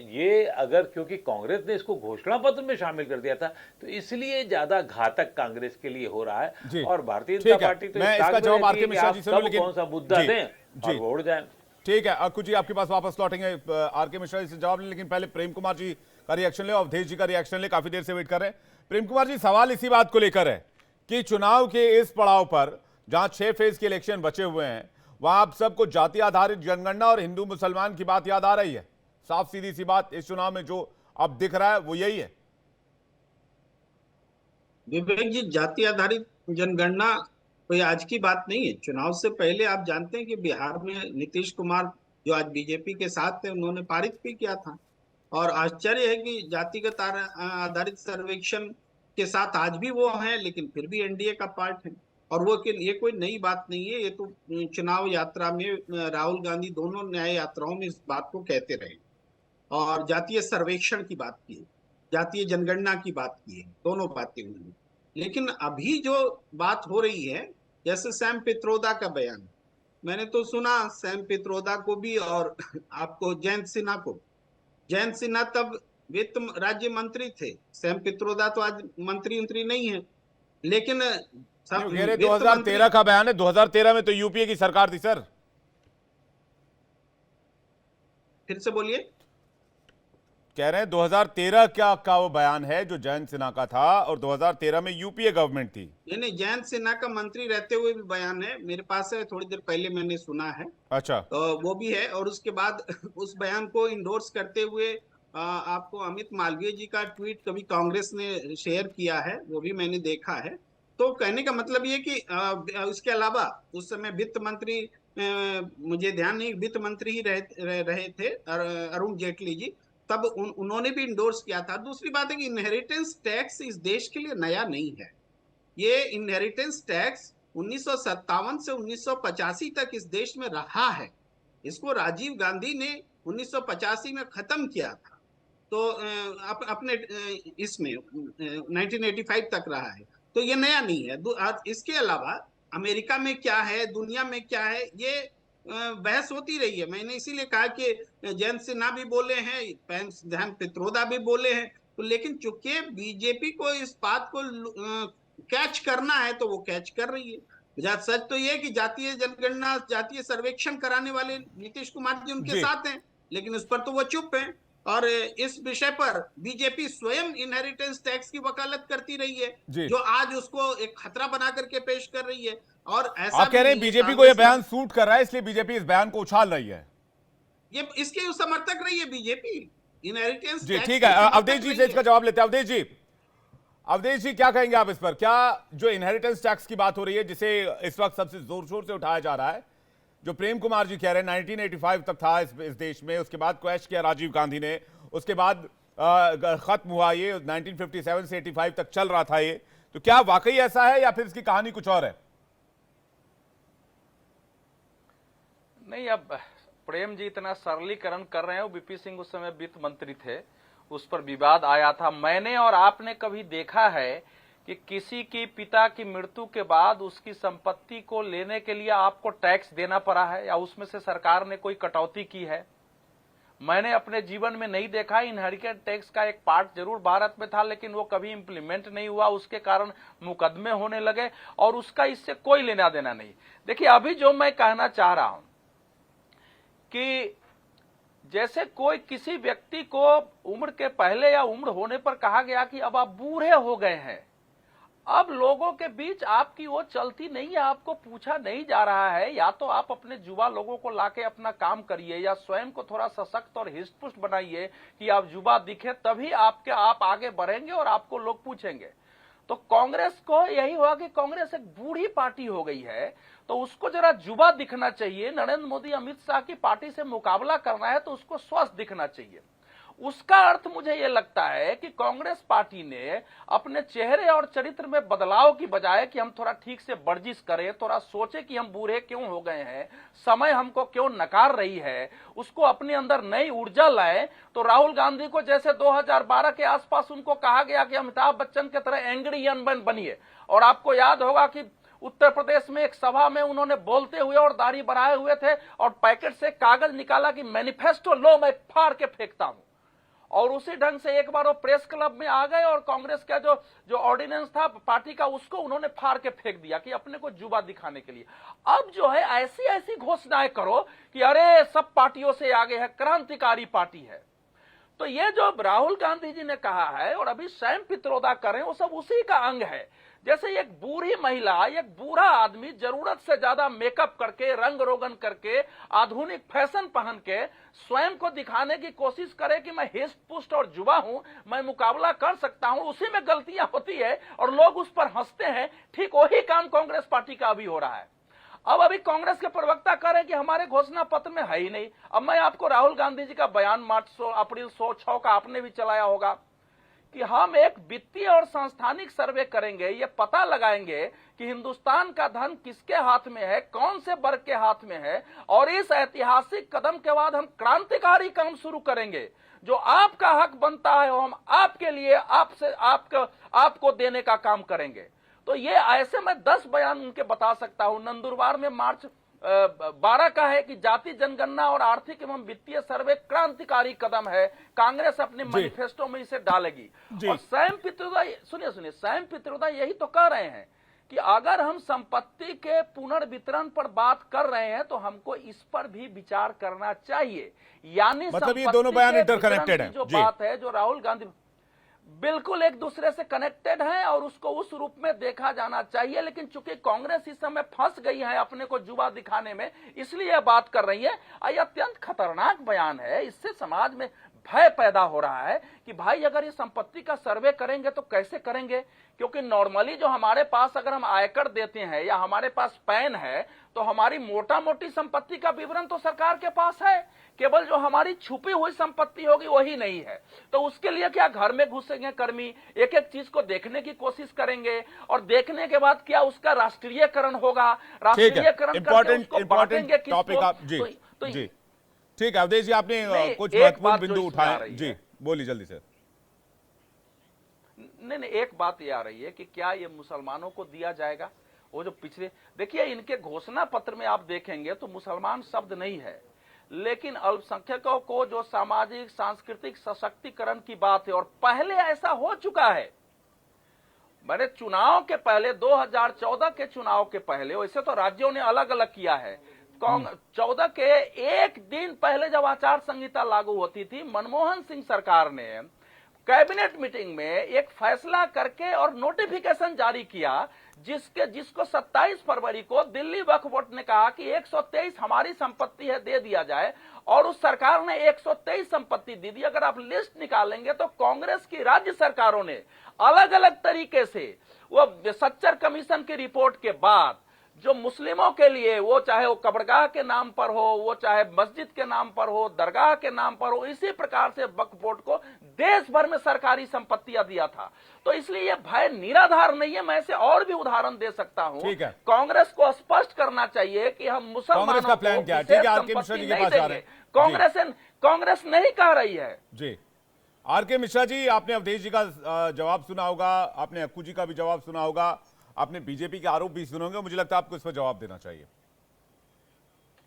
ये अगर क्योंकि कांग्रेस ने इसको घोषणा पत्र में शामिल कर दिया था तो इसलिए ज़्यादा घातक कांग्रेस के लिए हो रहा है और भारतीय जनता पार्टी तो मैं इसका जवाब आर के मिश्रा जी से लूं, लेकिन कौन सा मुद्दा दें और वो उड़ जाए। ठीक है, अक्कू जी आपके पास वापस लौटेंगे आर के मिश्रा जी से जवाब लें, लेकिन पहले प्रेम कुमार जी का रिएक्शन ले, अवधेश जी का रिएक्शन ले, काफी देर से वेट कर रहे हैं। प्रेम कुमार जी, सवाल इसी बात को लेकर है कि चुनाव के इस पड़ाव पर जहां 6 फेज के इलेक्शन बचे हुए हैं वहां आप सबको जाति आधारित जनगणना और हिंदू मुसलमान की बात याद आ रही है। साफ सीधी सी बात, इस चुनाव में जो अब दिख रहा है वो यही है। विवेक जी, जाति आधारित जनगणना कोई आज की बात नहीं है। चुनाव से पहले आप जानते हैं कि बिहार में नीतीश कुमार जो आज बीजेपी के साथ है उन्होंने पारित भी किया था। और आश्चर्य है कि जातिगत आधारित सर्वेक्षण के साथ आज भी वो हैं, लेकिन फिर भी एनडीए का पार्ट है। और वो ये कोई नई बात नहीं है, ये तो चुनाव यात्रा में राहुल गांधी दोनों न्याय यात्राओं में इस बात को कहते रहे और जातीय सर्वेक्षण की बात की है, जातीय जनगणना की बात की है, दोनों बातें हुई। लेकिन अभी जो बात हो रही है, जैसे सैम पित्रोदा का बयान, मैंने तो सुना सैम पित्रोदा को भी और आपको जयंत सिन्हा को। जयंत सिन्हा तब वित्त राज्य मंत्री थे, सैम पित्रोदा तो आज मंत्री नहीं है। लेकिन 2013 का बयान है, 2013 में तो यूपीए की सरकार थी सर। फिर से बोलिए। कह रहे हैं 2013 का वो बयान है जो जयंत सिन्हा का था और 2013 में यूपीए गवर्नमेंट थी। नहीं, जयंत सिन्हा का मंत्री रहते हुए भी बयान है, मेरे पास है, थोड़ी देर पहले मैंने सुना है। अच्छा, तो वो भी है। और उसके बाद उस बयान को इंडोर्स करते हुए आपको अमित मालवीय जी का ट्वीट कभी कांग्रेस ने शेयर किया है, वो भी मैंने देखा है। तो कहने का मतलब ये कि उसके अलावा उस समय वित्त मंत्री, मुझे ध्यान नहीं, वित्त मंत्री ही रहे थे अरुण जेटली जी, तब उन्होंने भी इंडोर्स किया था। दूसरी बात है कि इनहेरिटेंस टैक्स इस देश के लिए नया नहीं है। ये इनहेरिटेंस टैक्स 1957 से 1985 तक इस देश में रहा है। इसको राजीव गांधी ने 1985 में खत्म किया था, तो अपने इसमें 1985 तक रहा है, तो ये नया नहीं है। इसके अलावा अमेरिका में क्या है, दुनिया में क्या है, ये बहस होती रही है। मैंने इसीलिए कहा कि जयंत सिन्हा भी बोले हैं, ध्यान पित्रोदा भी बोले हैं, तो लेकिन चूंकि बीजेपी को इस बात को कैच करना है तो वो कैच कर रही है। सच तो ये कि जातीय जनगणना, जातीय सर्वेक्षण कराने वाले नीतीश कुमार जी उनके साथ हैं, लेकिन उस पर तो वो चुप हैं। और इस विषय पर बीजेपी स्वयं इनहेरिटेंस टैक्स की वकालत करती रही है, जो आज उसको एक खतरा बना करके पेश कर रही है। और ऐसा आप कह रहे हैं बीजेपी को यह बयान सूट कर रहा है, इसलिए बीजेपी इस बयान को उछाल रही है। ये इसके समर्थक रही है बीजेपी इनहेरिटेंस जी। ठीक है, अवधेश जी से इसका जवाब लेते हैं। अवधेश जी क्या कहेंगे आप इस पर? क्या जो इनहेरिटेंस टैक्स की बात हो रही है, जिसे इस वक्त सबसे जोर शोर से उठाया जा रहा है, जो प्रेम कुमार जी कह रहे हैं 1985 तक था इस देश में, उसके बाद क्वैश किया राजीव गांधी ने, उसके बाद खत्म हुआ, ये 1957 से 85 तक चल रहा था ये, तो क्या वाकई ऐसा है या फिर इसकी कहानी कुछ और है? नहीं, अब प्रेम जी इतना सरलीकरण कर रहे हैं। बीपी सिंह उस समय वित्त मंत्री थे, उस पर विवाद आया था। मैंने और आपने कभी देखा है कि किसी की पिता की मृत्यु के बाद उसकी संपत्ति को लेने के लिए आपको टैक्स देना पड़ा है या उसमें से सरकार ने कोई कटौती की है? मैंने अपने जीवन में नहीं देखा। इनहेरिटेंस टैक्स का एक पार्ट जरूर भारत में था, लेकिन वो कभी इंप्लीमेंट नहीं हुआ, उसके कारण मुकदमे होने लगे और उसका इससे कोई लेना देना नहीं। देखिए, अभी जो मैं कहना चाह रहा हूं कि जैसे कोई किसी व्यक्ति को उम्र के पहले या उम्र होने पर कहा गया कि अब आप बूढ़े हो गए हैं, अब लोगों के बीच आपकी वो चलती नहीं है, आपको पूछा नहीं जा रहा है। या तो आप अपने युवा लोगों को लाके अपना काम करिए या स्वयं को थोड़ा सशक्त और हिष्ट-पुष्ट बनाइए कि आप युवा दिखे, तभी आप आगे बढ़ेंगे और आपको लोग पूछेंगे। तो कांग्रेस को यही हुआ कि कांग्रेस एक बूढ़ी पार्टी हो गई है, तो उसको जरा युवा दिखना चाहिए। नरेंद्र मोदी, अमित शाह की पार्टी से मुकाबला करना है तो उसको स्वस्थ दिखना चाहिए। उसका अर्थ मुझे यह लगता है कि कांग्रेस पार्टी ने अपने चेहरे और चरित्र में बदलाव की बजाय कि हम थोड़ा ठीक से वर्जिश करें, थोड़ा सोचे कि हम बूढ़े क्यों हो गए हैं, समय हमको क्यों नकार रही है, उसको अपने अंदर नई ऊर्जा लाए। तो राहुल गांधी को जैसे 2012 के आसपास उनको कहा गया कि अमिताभ बच्चन की तरह एंग्री यंग मैन बनिए, और आपको याद होगा कि उत्तर प्रदेश में एक सभा में उन्होंने बोलते हुए और दाढ़ी बढ़ाए हुए थे और पैकेट से कागज निकाला कि मैनिफेस्टो लो, मैं फाड़ के फेंकता हूं। और उसी ढंग से एक बार वो प्रेस क्लब में आ गए और कांग्रेस का जो ऑर्डिनेंस था पार्टी का, उसको उन्होंने फाड़ के फेंक दिया कि अपने को जुबा दिखाने के लिए। अब जो है ऐसी ऐसी घोषणाएं करो कि अरे सब पार्टियों से आगे है, क्रांतिकारी पार्टी है। तो ये जो राहुल गांधी जी ने कहा है और अभी सैम पित्रोदा कर रहे हैं, वो सब उसी का अंग है। जैसे एक बूढ़ी महिला, एक बूढ़ा आदमी जरूरत से ज्यादा मेकअप करके, रंग रोगन करके, आधुनिक फैशन पहन के स्वयं को दिखाने की कोशिश करे कि मैं हिस्ट पुष्ट और जुबा हूं, मैं मुकाबला कर सकता हूं, उसी में गलतियां होती है और लोग उस पर हंसते हैं। ठीक वही काम कांग्रेस पार्टी का अभी हो रहा है। अब अभी कांग्रेस के प्रवक्ता कह रहे हैं कि हमारे घोषणा पत्र में है ही नहीं। अब मैं आपको राहुल गांधी जी का बयान अप्रैल 6 का आपने भी चलाया होगा कि हम एक वित्तीय और सांस्थानिक सर्वे करेंगे, ये पता लगाएंगे कि हिंदुस्तान का धन किसके हाथ में है, कौन से वर्ग के हाथ में है, और इस ऐतिहासिक कदम के बाद हम क्रांतिकारी काम शुरू करेंगे। जो आपका हक बनता है वो हम आपके लिए आपको देने का काम करेंगे। तो ये ऐसे मैं 10 बयान उनके बता सकता हूं। नंदुरबार में मार्च 12 का है कि जाति जनगणना और आर्थिक एवं वित्तीय सर्वे क्रांतिकारी कदम है, कांग्रेस अपने मैनिफेस्टो में इसे डालेगी। और सैम पित्रोदा, सुनिए, सैम पित्रोदा यही तो कह रहे हैं कि अगर हम संपत्ति के पुनर्वितरण पर बात कर रहे हैं तो हमको इस पर भी विचार करना चाहिए। यानी मतलब ये दोनों बयान इंटरकनेक्टेड हैं। जो बात है, जो राहुल गांधी बिल्कुल एक दूसरे से कनेक्टेड है और उसको उस रूप में देखा जाना चाहिए। लेकिन चूंकि कांग्रेस इस समय फंस गई है अपने को जुबा दिखाने में, इसलिए बात कर रही है। ये अत्यंत खतरनाक बयान है। इससे समाज में भय पैदा हो रहा है कि भाई अगर ये संपत्ति का सर्वे करेंगे तो कैसे करेंगे, क्योंकि नॉर्मली जो हमारे पास अगर हम आयकर देते हैं या हमारे पास पैन है तो हमारी मोटा मोटी संपत्ति का विवरण तो सरकार के पास है, केवल जो हमारी छुपी हुई संपत्ति होगी वही नहीं है। तो उसके लिए क्या घर में घुसेंगे कर्मी, एक एक चीज को देखने की कोशिश करेंगे और देखने के बाद क्या उसका राष्ट्रीयकरण होगा, राष्ट्रीयकरण इंपॉर्टेंट टॉपिक आप जी ठीक है अवधेश जी, आपने कुछ महत्वपूर्ण बिंदु उठाए। जी बोलिए जल्दी से। नहीं, एक बात ये आ रही है कि क्या ये मुसलमानों को दिया जाएगा। वो जो पिछले देखिए इनके घोषणा पत्र में आप देखेंगे तो मुसलमान शब्द नहीं है, लेकिन अल्पसंख्यकों को जो सामाजिक सांस्कृतिक सशक्तिकरण की बात है, और पहले ऐसा हो चुका है। मैंने चुनाव के पहले 2014 के चुनाव के पहले, वैसे तो राज्यों ने अलग अलग किया है, 14 के एक दिन पहले जब आचार संहिता लागू होती थी, मनमोहन सिंह सरकार ने कैबिनेट मीटिंग में एक फैसला करके और नोटिफिकेशन जारी किया जिसको 27 फरवरी को दिल्ली वक्फ बोर्ड ने कहा कि 123 हमारी संपत्ति है, दे दिया जाए। और उस सरकार ने 123 संपत्ति दे दी। अगर आप लिस्ट निकालेंगे तो कांग्रेस की राज्य सरकारों ने अलग अलग तरीके से वो सच्चर कमीशन की रिपोर्ट के बाद जो मुस्लिमों के लिए, वो चाहे वो कब्रगाह के नाम पर हो, वो चाहे मस्जिद के नाम पर हो, दरगाह के नाम पर हो, इसी प्रकार से वक्फ बोर्ड को देश भर में सरकारी संपत्तियां दिया था। तो इसलिए ये भय निराधार नहीं है। मैं ऐसे और भी उदाहरण दे सकता हूं। कांग्रेस को स्पष्ट करना चाहिए कि हम मुसलमानों का प्लान क्या है। ठीक है, आर.के. मिश्रा जी के पास आ रहे हैं। कांग्रेस नहीं कह रही है। जी आर.के. मिश्रा जी, आपने अवधेश जी का जवाब सुना होगा, आपने अक्कू जी का भी जवाब सुना होगा, आपने बीजेपी के आरोप भी सुने होंगे। मुझे लगता है आपको इस पर जवाब देना चाहिए।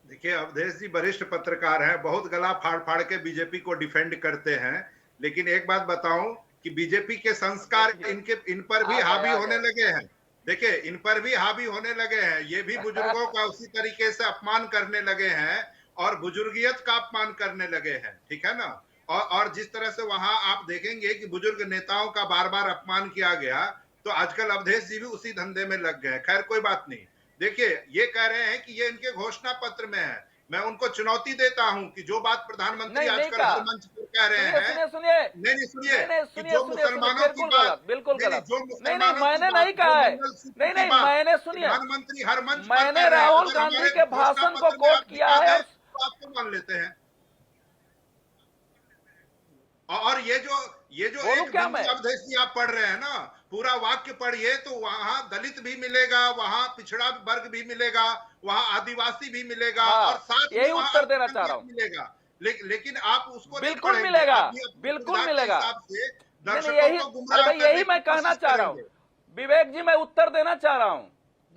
देखिए अवधेश जी वरिष्ठ पत्रकार हैं, बहुत गला फाड़ फाड़ के बीजेपी को डिफेंड करते हैं, लेकिन एक बात बताऊं कि बीजेपी के संस्कार इन पर भी हावी होने लगे हैं। देखिए इन पर भी हावी होने लगे हैं। ये भी बुजुर्गों का उसी तरीके से अपमान करने लगे हैं और बुजुर्गियत का अपमान करने लगे हैं। ठीक है ना। और जिस तरह से वहां आप देखेंगे कि बुजुर्ग नेताओं का बार बार अपमान किया गया, तो आजकल अवधेश जी भी उसी धंधे में लग गए। खैर कोई बात नहीं। देखिए ये कह रहे हैं कि ये इनके घोषणा पत्र में है। मैं उनको चुनौती देता हूं कि जो बात प्रधानमंत्री आजकल हर मंच पर कह रहे हैं, सुनिए जो मुसलमानों की बात, बिल्कुल गलत। जो मुसलमानों मैंने नहीं कहा है। नहीं, मैंने सुनिए, प्रधानमंत्री हर मंच मैंने राहुल गांधी के भाषण को कोट किया है। आपको मान लेते हैं। और ये जो एक अवधेश आप पढ़ रहे हैं ना, पूरा वाक्य पढ़िए तो वहां दलित भी मिलेगा, वहां पिछड़ा वर्ग भी मिलेगा, वहां आदिवासी भी मिलेगा, और साथ यही उत्तर देना चाह रहा हूं। मिलेगा। लेकिन आप उसको बिल्कुल मिलेगा, बिल्कुल मिलेगा। यही मैं कहना चाह रहा हूं। विवेक जी, मैं उत्तर देना चाह रहा हूं,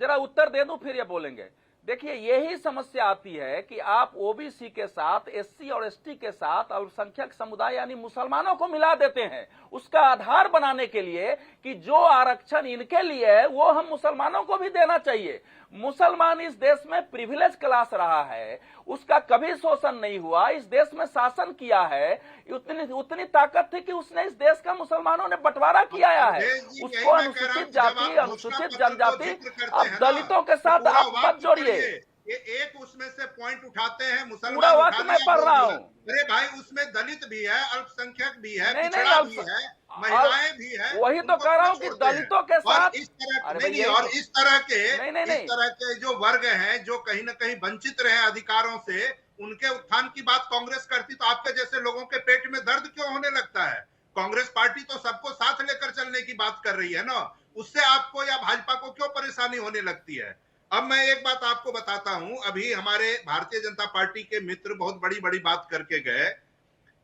जरा उत्तर दे दूं फिर ये बोलेंगे। देखिए, यही समस्या आती है कि आप ओबीसी के साथ, एससी और एसटी के साथ अल्पसंख्यक समुदाय यानी मुसलमानों को मिला देते हैं, उसका आधार बनाने के लिए कि जो आरक्षण इनके लिए है वो हम मुसलमानों को भी देना चाहिए। मुसलमान इस देश में प्रिविलेज क्लास रहा है, उसका कभी शोषण नहीं हुआ, इस देश में शासन किया है, उतनी ताकत थी कि उसने इस देश का मुसलमानों ने बंटवारा किया है। उसको अनुसूचित जाति, अनुसूचित जनजाति, अब दलितों के साथ आप मत जोड़िए। ये एक उसमें से पॉइंट उठाते हैं मुसलमान, पूरा वक्त मैं पढ़ रहा हूँ। अरे भाई, उसमें दलित भी है, अल्पसंख्यक भी है, पिछड़ा भी है, महिलाएं भी है। वही तो कह रहा हूँ कि दलितों के साथ इस तरह के जो वर्ग हैं जो कहीं ना कहीं वंचित रहे अधिकारों से, उनके उत्थान की बात कांग्रेस करती तो आपके जैसे लोगों के पेट में दर्द क्यों होने लगता है? कांग्रेस पार्टी तो सबको साथ लेकर चलने की बात कर रही है ना, उससे आपको या भाजपा को क्यों परेशानी होने लगती है? अब मैं एक बात आपको बताता हूं, अभी हमारे भारतीय जनता पार्टी के मित्र बहुत बड़ी बड़ी बात करके गए।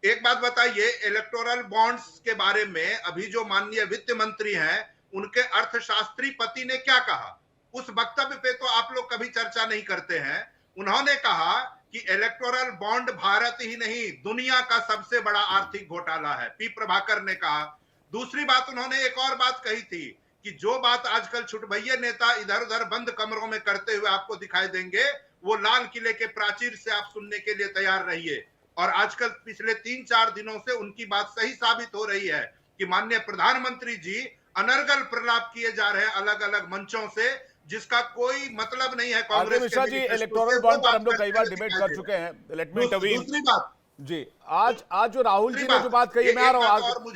एक बात बताइए, इलेक्टोरल बॉन्ड्स के बारे में अभी जो माननीय वित्त मंत्री हैं, उनके अर्थशास्त्री पति ने क्या कहा, उस वक्तव्य पे तो आप लोग कभी चर्चा नहीं करते हैं। उन्होंने कहा कि इलेक्टोरल बॉन्ड भारत ही नहीं दुनिया का सबसे बड़ा आर्थिक घोटाला है, पी प्रभाकर ने कहा। दूसरी बात उन्होंने एक और बात कही थी कि जो बात आजकल छुटभैये नेता इधर उधर बंद कमरों में करते हुए आपको दिखाई देंगे, वो लाल किले के प्राचीर से आप सुनने के लिए तैयार रहिए। और आजकल पिछले 3-4 दिनों से उनकी बात सही साबित हो रही है कि माननीय प्रधानमंत्री जी अनर्गल प्रलाप किए जा रहे हैं अलग अलग मंचों से, जिसका कोई मतलब नहीं है कांग्रेस के। मिश्रा जी, इलेक्टोरल बॉन्ड पर हम लोग कई बार डिबेट कर चुके हैं। Let me intervene. दूसरी बात जी, आज जो राहुल जी ने जो बात कही, मैं आ रहा हूँ,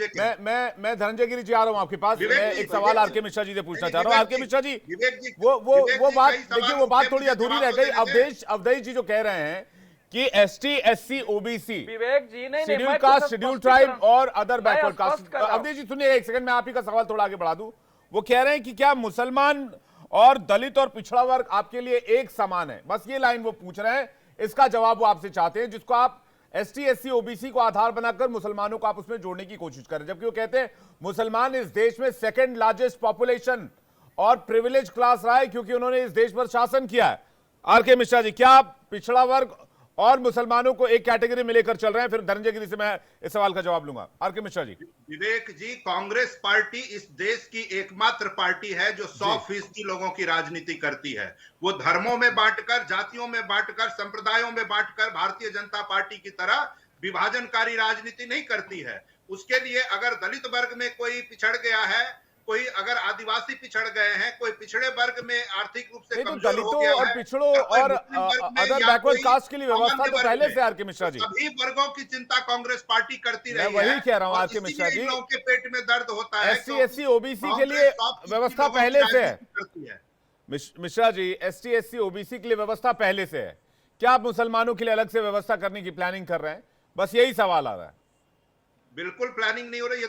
मैं धनंजय गिरी जी आ रहा हूँ आपके पास। मैं एक सवाल आरके मिश्रा जी से पूछना चाह रहा हूँ। आरके मिश्रा जी, वो बात देखिए, वो बात थोड़ी अधूरी रह गई। अवधेश जी जो कह रहे हैं कि एसटी, एससी, ओबीसी, विवेक जी नहीं, शेड्यूल कास्ट, शेड्यूल ट्राइब और अदर बैकवर्ड कास्ट। अवधेश जी सुनिए एक सेकंड, मैं आप ही का सवाल थोड़ा आगे बढ़ा दूं। वो कह रहे हैं कि क्या मुसलमान और दलित और पिछड़ा वर्ग आपके लिए एक समान है? बस ये लाइन वो पूछ रहे हैं, इसका जवाब वो आपसे चाहते हैं, जिसको आप एसटी, एससी, ओबीसी को आधार बनाकर मुसलमानों को आप उसमें जोड़ने की कोशिश कर रहे हैं, जबकि वो कहते हैं मुसलमान इस देश में सेकंड लार्जेस्ट पॉपुलेशन और प्रिविलेज क्लास रहा है क्योंकि उन्होंने इस देश पर शासन किया है। आरके मिश्रा जी, क्या आप पिछड़ा वर्ग और मुसलमानों को एक कैटेगरी में लेकर चल रहे हैं? फिर धनंजय गिरी से मैं इस सवाल का जवाब लूंगा। आरके मिश्रा जी। विवेक जी, कांग्रेस पार्टी इस देश की एकमात्र पार्टी है जो 100% लोगों की राजनीति करती है। वो धर्मों में बांटकर, जातियों में बांटकर, संप्रदायों में बांटकर भारतीय जनता पार्टी की तरह विभाजनकारी राजनीति नहीं करती है। उसके लिए अगर दलित वर्ग में कोई पिछड़ गया है, कोई अगर आदिवासी पिछड़ गए हैं, कोई पिछड़े वर्ग में आर्थिक रूप से कमजोर हो गया है, और पिछड़ों और अदर बैकवर्ड कास्ट के लिए व्यवस्था तो पहले से आरके मिश्रा जी, सभी वर्गों की चिंता कांग्रेस पार्टी करती रही है। मैं वही कह रहा हूं आरके मिश्रा जी, लोगों के पेट में दर्द होता है। एससी, एससी, ओबीसी के लिए व्यवस्था पहले से है। Mishra ji, ST, SC, OBC के लिए व्यवस्था पहले से है, क्या आप मुसलमानों के लिए अलग से व्यवस्था करने की प्लानिंग कर रहे हैं? बस यही सवाल आ रहा है। बिल्कुल प्लानिंग नहीं हो रही।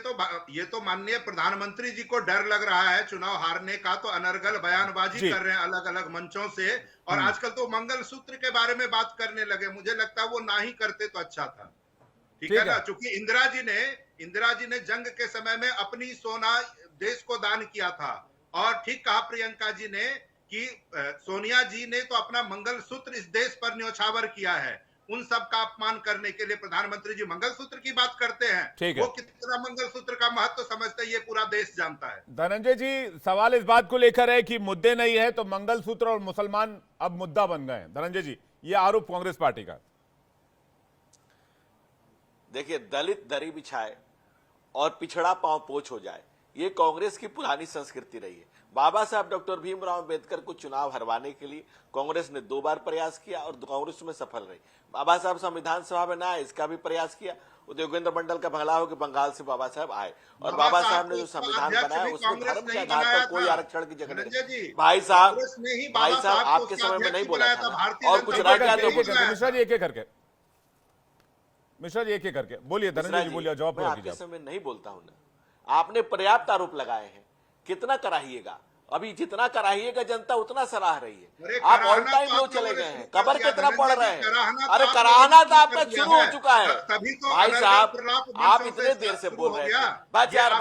ये तो माननीय प्रधानमंत्री जी को डर लग रहा है चुनाव हारने का, तो अनर्गल बयानबाजी कर रहे हैं अलग अलग मंचों से। और आजकल तो मंगलसूत्र के बारे में बात करने लगे। मुझे लगता है वो ना ही करते तो अच्छा था, ठीक है ना। चूंकि इंदिरा जी ने जंग के समय में अपनी सोना देश को दान किया था। और ठीक कहा प्रियंका जी ने कि सोनिया जी ने तो अपना मंगलसूत्र इस देश पर न्योछावर किया है। उन सब का अपमान करने के लिए प्रधानमंत्री जी मंगलसूत्र की बात करते हैं। वो कितना मंगलसूत्र का महत्व समझते हैं ये पूरा देश जानता है। धनंजय जी, सवाल इस बात को लेकर है कि मुद्दे नहीं है तो मंगलसूत्र और मुसलमान अब मुद्दा बन गए हैं। धनंजय जी, ये आरोप कांग्रेस पार्टी का। देखिए, दलित दरी बिछाए और पिछड़ा पांव पोछ हो जाए, ये कांग्रेस की पुरानी संस्कृति रही है। बाबा साहब डॉक्टर भीमराव अंबेडकर को चुनाव हरवाने के लिए कांग्रेस ने 2 बार प्रयास किया और कांग्रेस में सफल रही। बाबा साहब संविधान सभा में ना आए, इसका भी प्रयास किया। योगेंद्र मंडल का भला हो कि बंगाल से बाबा साहब आए और बाबा साहब ने जो संविधान बनाया उसमें धर्म के आधार पर कोई आरक्षण की जगह नहीं। भाई साहब आपके समय में नहीं बोला था और कुछ राजनीतिक मिश्रा जी एक एक करके मिश्रा जी एक एक करके बोलिए, धनंजय जी बोलिए, जवाब मैं पूरा आपके कीजिए। समय नहीं बोलता हूं ना। आपने पर्याप्त आरोप लगाए हैं, कितना कराइएगा? अभी जितना कराइएगा जनता उतना सराह रही है। आप ऑल टाइम लो चले गए हैं, कबर कितना पढ़ रहे हैं? अरे कराहना तो आपका शुरू हो चुका है भाई साहब, आप इतने देर से बोल रहे थे। बचार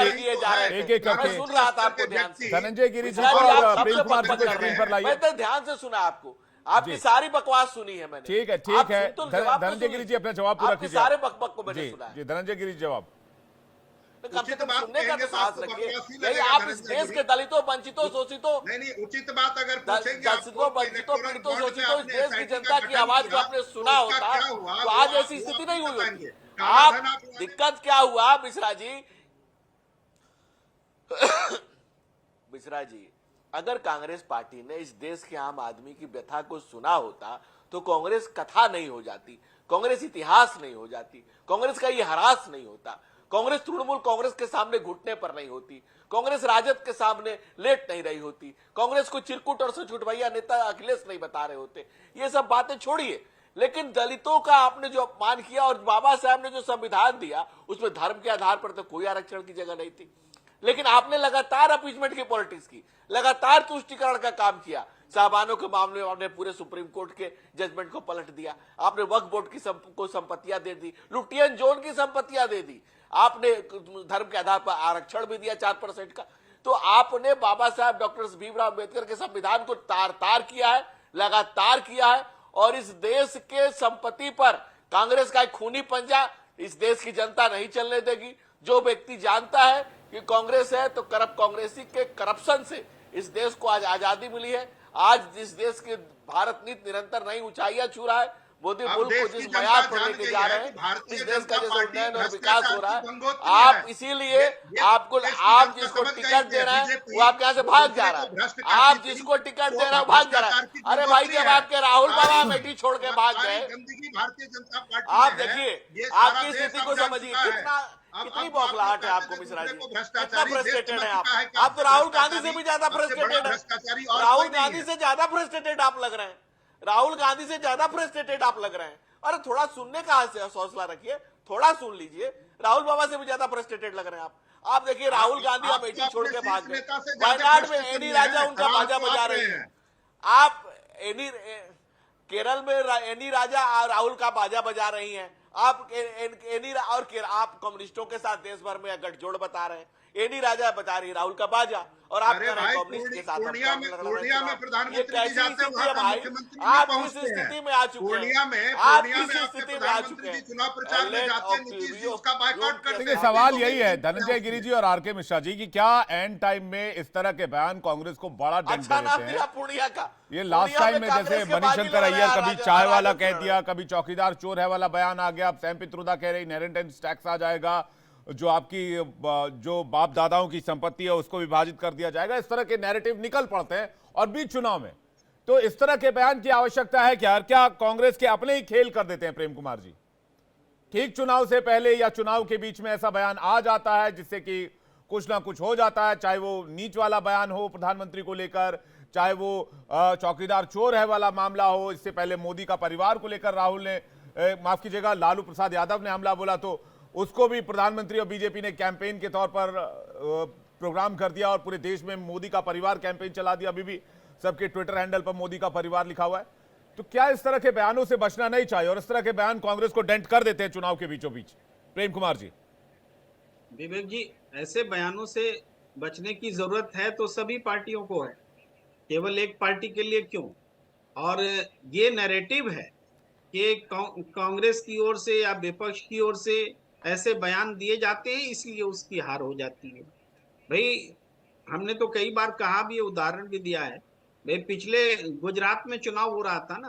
दिए जा रहे एक एक थे, मैं करके सुन रहा था आपको ध्यान से। धनंजय गिरी जी मिश्रा को जी, और आप प्रेम सबसे कुमार जी को बकबक कर स्क्रीन रहे पर हैं। लाइए। मैं तो ध्यान से सुना आपको, आपकी जी। सारी बकवास सुनी है मैंने। ठीक है, आप ठीक है। सुन तो जवाब तो धनंजय गिरी जी अपना जवाब पूरा आपके कीजिए। सारे बकबक को मैंने जी सुना है। जी, धनंजय गिरी जी जवाब। कम से कम बात सुनने का कहेंगे तो तो साहस आपको रखिए। बकवास ही यही लगेगा आप इस धनंजय देश गिरी। के दलितों, वंचितों, शोषितों, नहीं उचित बात अगर पूछेंगे दलितों, आपको वंचितों, इलेक्टोरल पीड़ितों, बॉन्ड में शोषितों, इस आपने देश की SIT का जनता की गठन आवाज को किया, आपने तो सुना उसका होता क्या हुआ, तो वो आज आप- ऐसी वो स्थिति आप नहीं हुई बताएंगे। होती। कालाधन आप दिक्कत क्या हुआ मिश्रा जी? मिश्रा जी, अगर कांग्रेस पार्टी ने इस देश के आम आदमी की व्यथा को सुना होता तो कांग्रेस कथा नहीं हो जाती, कांग्रेस इतिहास नहीं हो जाती, कांग्रेस का ये ह्रास नहीं होता, कांग्रेस तृणमूल कांग्रेस के सामने घुटने पर नहीं होती, कांग्रेस राजद के सामने लेट नहीं रही होती, कांग्रेस को चिरकुट और सचुटभैया नेता अखिलेश नहीं बता रहे होते। ये सब बातें छोड़िए, लेकिन दलितों का आपने जो अपमान किया और बाबा साहब ने जो संविधान दिया उसमें धर्म के आधार पर तो कोई आरक्षण की जगह नहीं थी, लेकिन आपने लगातार अपीजमेंट की पॉलिटिक्स की, लगातार तुष्टीकरण का काम किया। साहबानों के मामले में आपने पूरे सुप्रीम कोर्ट के जजमेंट को पलट दिया, आपने वक्फ बोर्ड की को संपत्तियां दे दी, लुटियन जोन की संपत्तियां दे दी, आपने धर्म के आधार पर आरक्षण भी दिया 4% का। तो आपने बाबा साहब डॉक्टर भीमराव अम्बेडकर के संविधान को तार तार किया है, लगातार किया है, और इस देश के संपत्ति पर कांग्रेस का एक खूनी पंजा इस देश की जनता नहीं चलने देगी। जो व्यक्ति जानता है कि कांग्रेस है तो करप्ट कांग्रेसी के करप्शन से इस देश को आज आजादी मिली है। आज इस देश के भारत नीति निरंतर नई ऊंचाइयां छू रहा है। मोदी मुल्क को जिस मयार पर लेके जा रहे हैं, इस देश का जैसे उन्नयन और विकास हो रहा है, आप इसीलिए आपको आप जिसको टिकट दे रहे हैं वो आप यहाँ से भाग जा रहा है। आप जिसको टिकट दे रहे हो भाग जा रहा है। अरे भाई, जब आपके राहुल बाबा अमेठी छोड़ के भाग गए, भारतीय जनता पार्टी आप देखिए आपकी स्थिति को समझिए, कितनी बौखलाहट है आपको मिश्रा जी, कितना फ्रस्ट्रेटेड है आप तो राहुल गांधी से भी ज्यादा फ्रस्ट्रेटेड है। राहुल गांधी से ज्यादा फ्रस्ट्रेटेड आप लग रहे हैं, राहुल गांधी से ज्यादा फ्रस्ट्रेटेड आप लग रहे हैं। अरे थोड़ा सुनने का हौसला रखिए, थोड़ा सुन लीजिए। राहुल बाबा से भी ज्यादा फ्रस्ट्रेटेड लग रहे हैं आप देखिए राहुल गांधी अमेठी छोड़ के भाग गए, वायनाड में एनी राजा उनका बाजा बजा रहे हैं। आप केरल में एनी राजा राहुल का बाजा बजा रही हैं। आप एनी और आप कम्युनिस्टों के साथ देश भर में गठजोड़ बता रहे हैं। एनी राजा बता रही राहुल का बाजा, और आप कह रहे हैं कम्युनिस्ट के साथ। पूर्णिया में प्रधानमंत्री जी जाते हैं, वहां भाई मुख्यमंत्री आप नहीं किस पहुंचते स्थिति हैं। में आ चुके हैं? पूर्णिया में आप पूर्णिया किस में आपके स्थिति में आ चुके प्रधानमंत्री जी हैं? चुनाव प्रचार में जाते हैं, नीतीश जी उसका बायकॉट करते देखिए हैं। सवाल यही है धनंजय गिरी जी और आरके मिश्रा जी की क्या एंड टाइम में इस तरह के बयान कांग्रेस को बड़ा डंक अच्छा दे नाम देते दिया हैं। पूर्णिया का। ये लास्ट टाइम में जैसे मनीशंकर अय्यर कभी चाय वाला कह दिया, कभी चौकीदार चोर है वाला बयान आ गया, अब सैम पित्रोदा कह रहे इनहेरिटेंस टैक्स आ जाएगा, जो आपकी जो बाप दादाओं की संपत्ति है उसको विभाजित कर दिया जाएगा। इस तरह के नैरेटिव निकल पड़ते हैं और बीच चुनाव में तो इस तरह के बयान की आवश्यकता है क्या? क्या कांग्रेस के अपने ही खेल कर देते हैं प्रेम कुमार जी? ठीक चुनाव से पहले या चुनाव के बीच में ऐसा बयान आ जाता है जिससे कि कुछ ना कुछ हो जाता है, चाहे वो नीच वाला बयान हो प्रधानमंत्री को लेकर, चाहे वो चौकीदार चोर है वाला मामला हो। इससे पहले मोदी का परिवार को लेकर राहुल ने माफ कीजिएगा लालू प्रसाद यादव ने हमला बोला तो उसको भी प्रधानमंत्री और बीजेपी ने कैंपेन के तौर पर प्रोग्राम कर दिया और पूरे देश में मोदी का परिवार कैंपेन चला दिया। अभी भी सबके ट्विटर हैंडल पर मोदी का परिवार लिखा हुआ है। तो क्या इस तरह के बयानों से बचना नहीं चाहिए और इस तरह के बयान कांग्रेस को डेंट कर देते हैं चुनाव के बीचों बीच? प्रेम कुमार जी। विवेक जी, ऐसे बयानों से बचने की जरूरत है तो सभी पार्टियों को है, केवल एक पार्टी के लिए क्यों। और ये नैरेटिव है कि कांग्रेस की ओर से या विपक्ष की ओर से ऐसे बयान दिए जाते हैं इसलिए उसकी हार हो जाती है। भाई हमने तो कई बार कहा भी, उदाहरण भी दिया है। भाई पिछले गुजरात में चुनाव हो रहा था ना,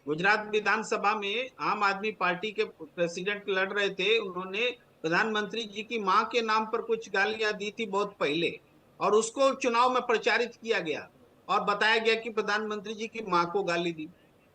गुजरात विधानसभा में आम आदमी पार्टी के प्रेसिडेंट लड़ रहे थे, उन्होंने प्रधानमंत्री जी की मां के नाम पर कुछ गालियां दी थी बहुत पहले, और उसको चुनाव में प्रचारित किया गया और बताया गया कि प्रधानमंत्री जी की मां को गाली दी।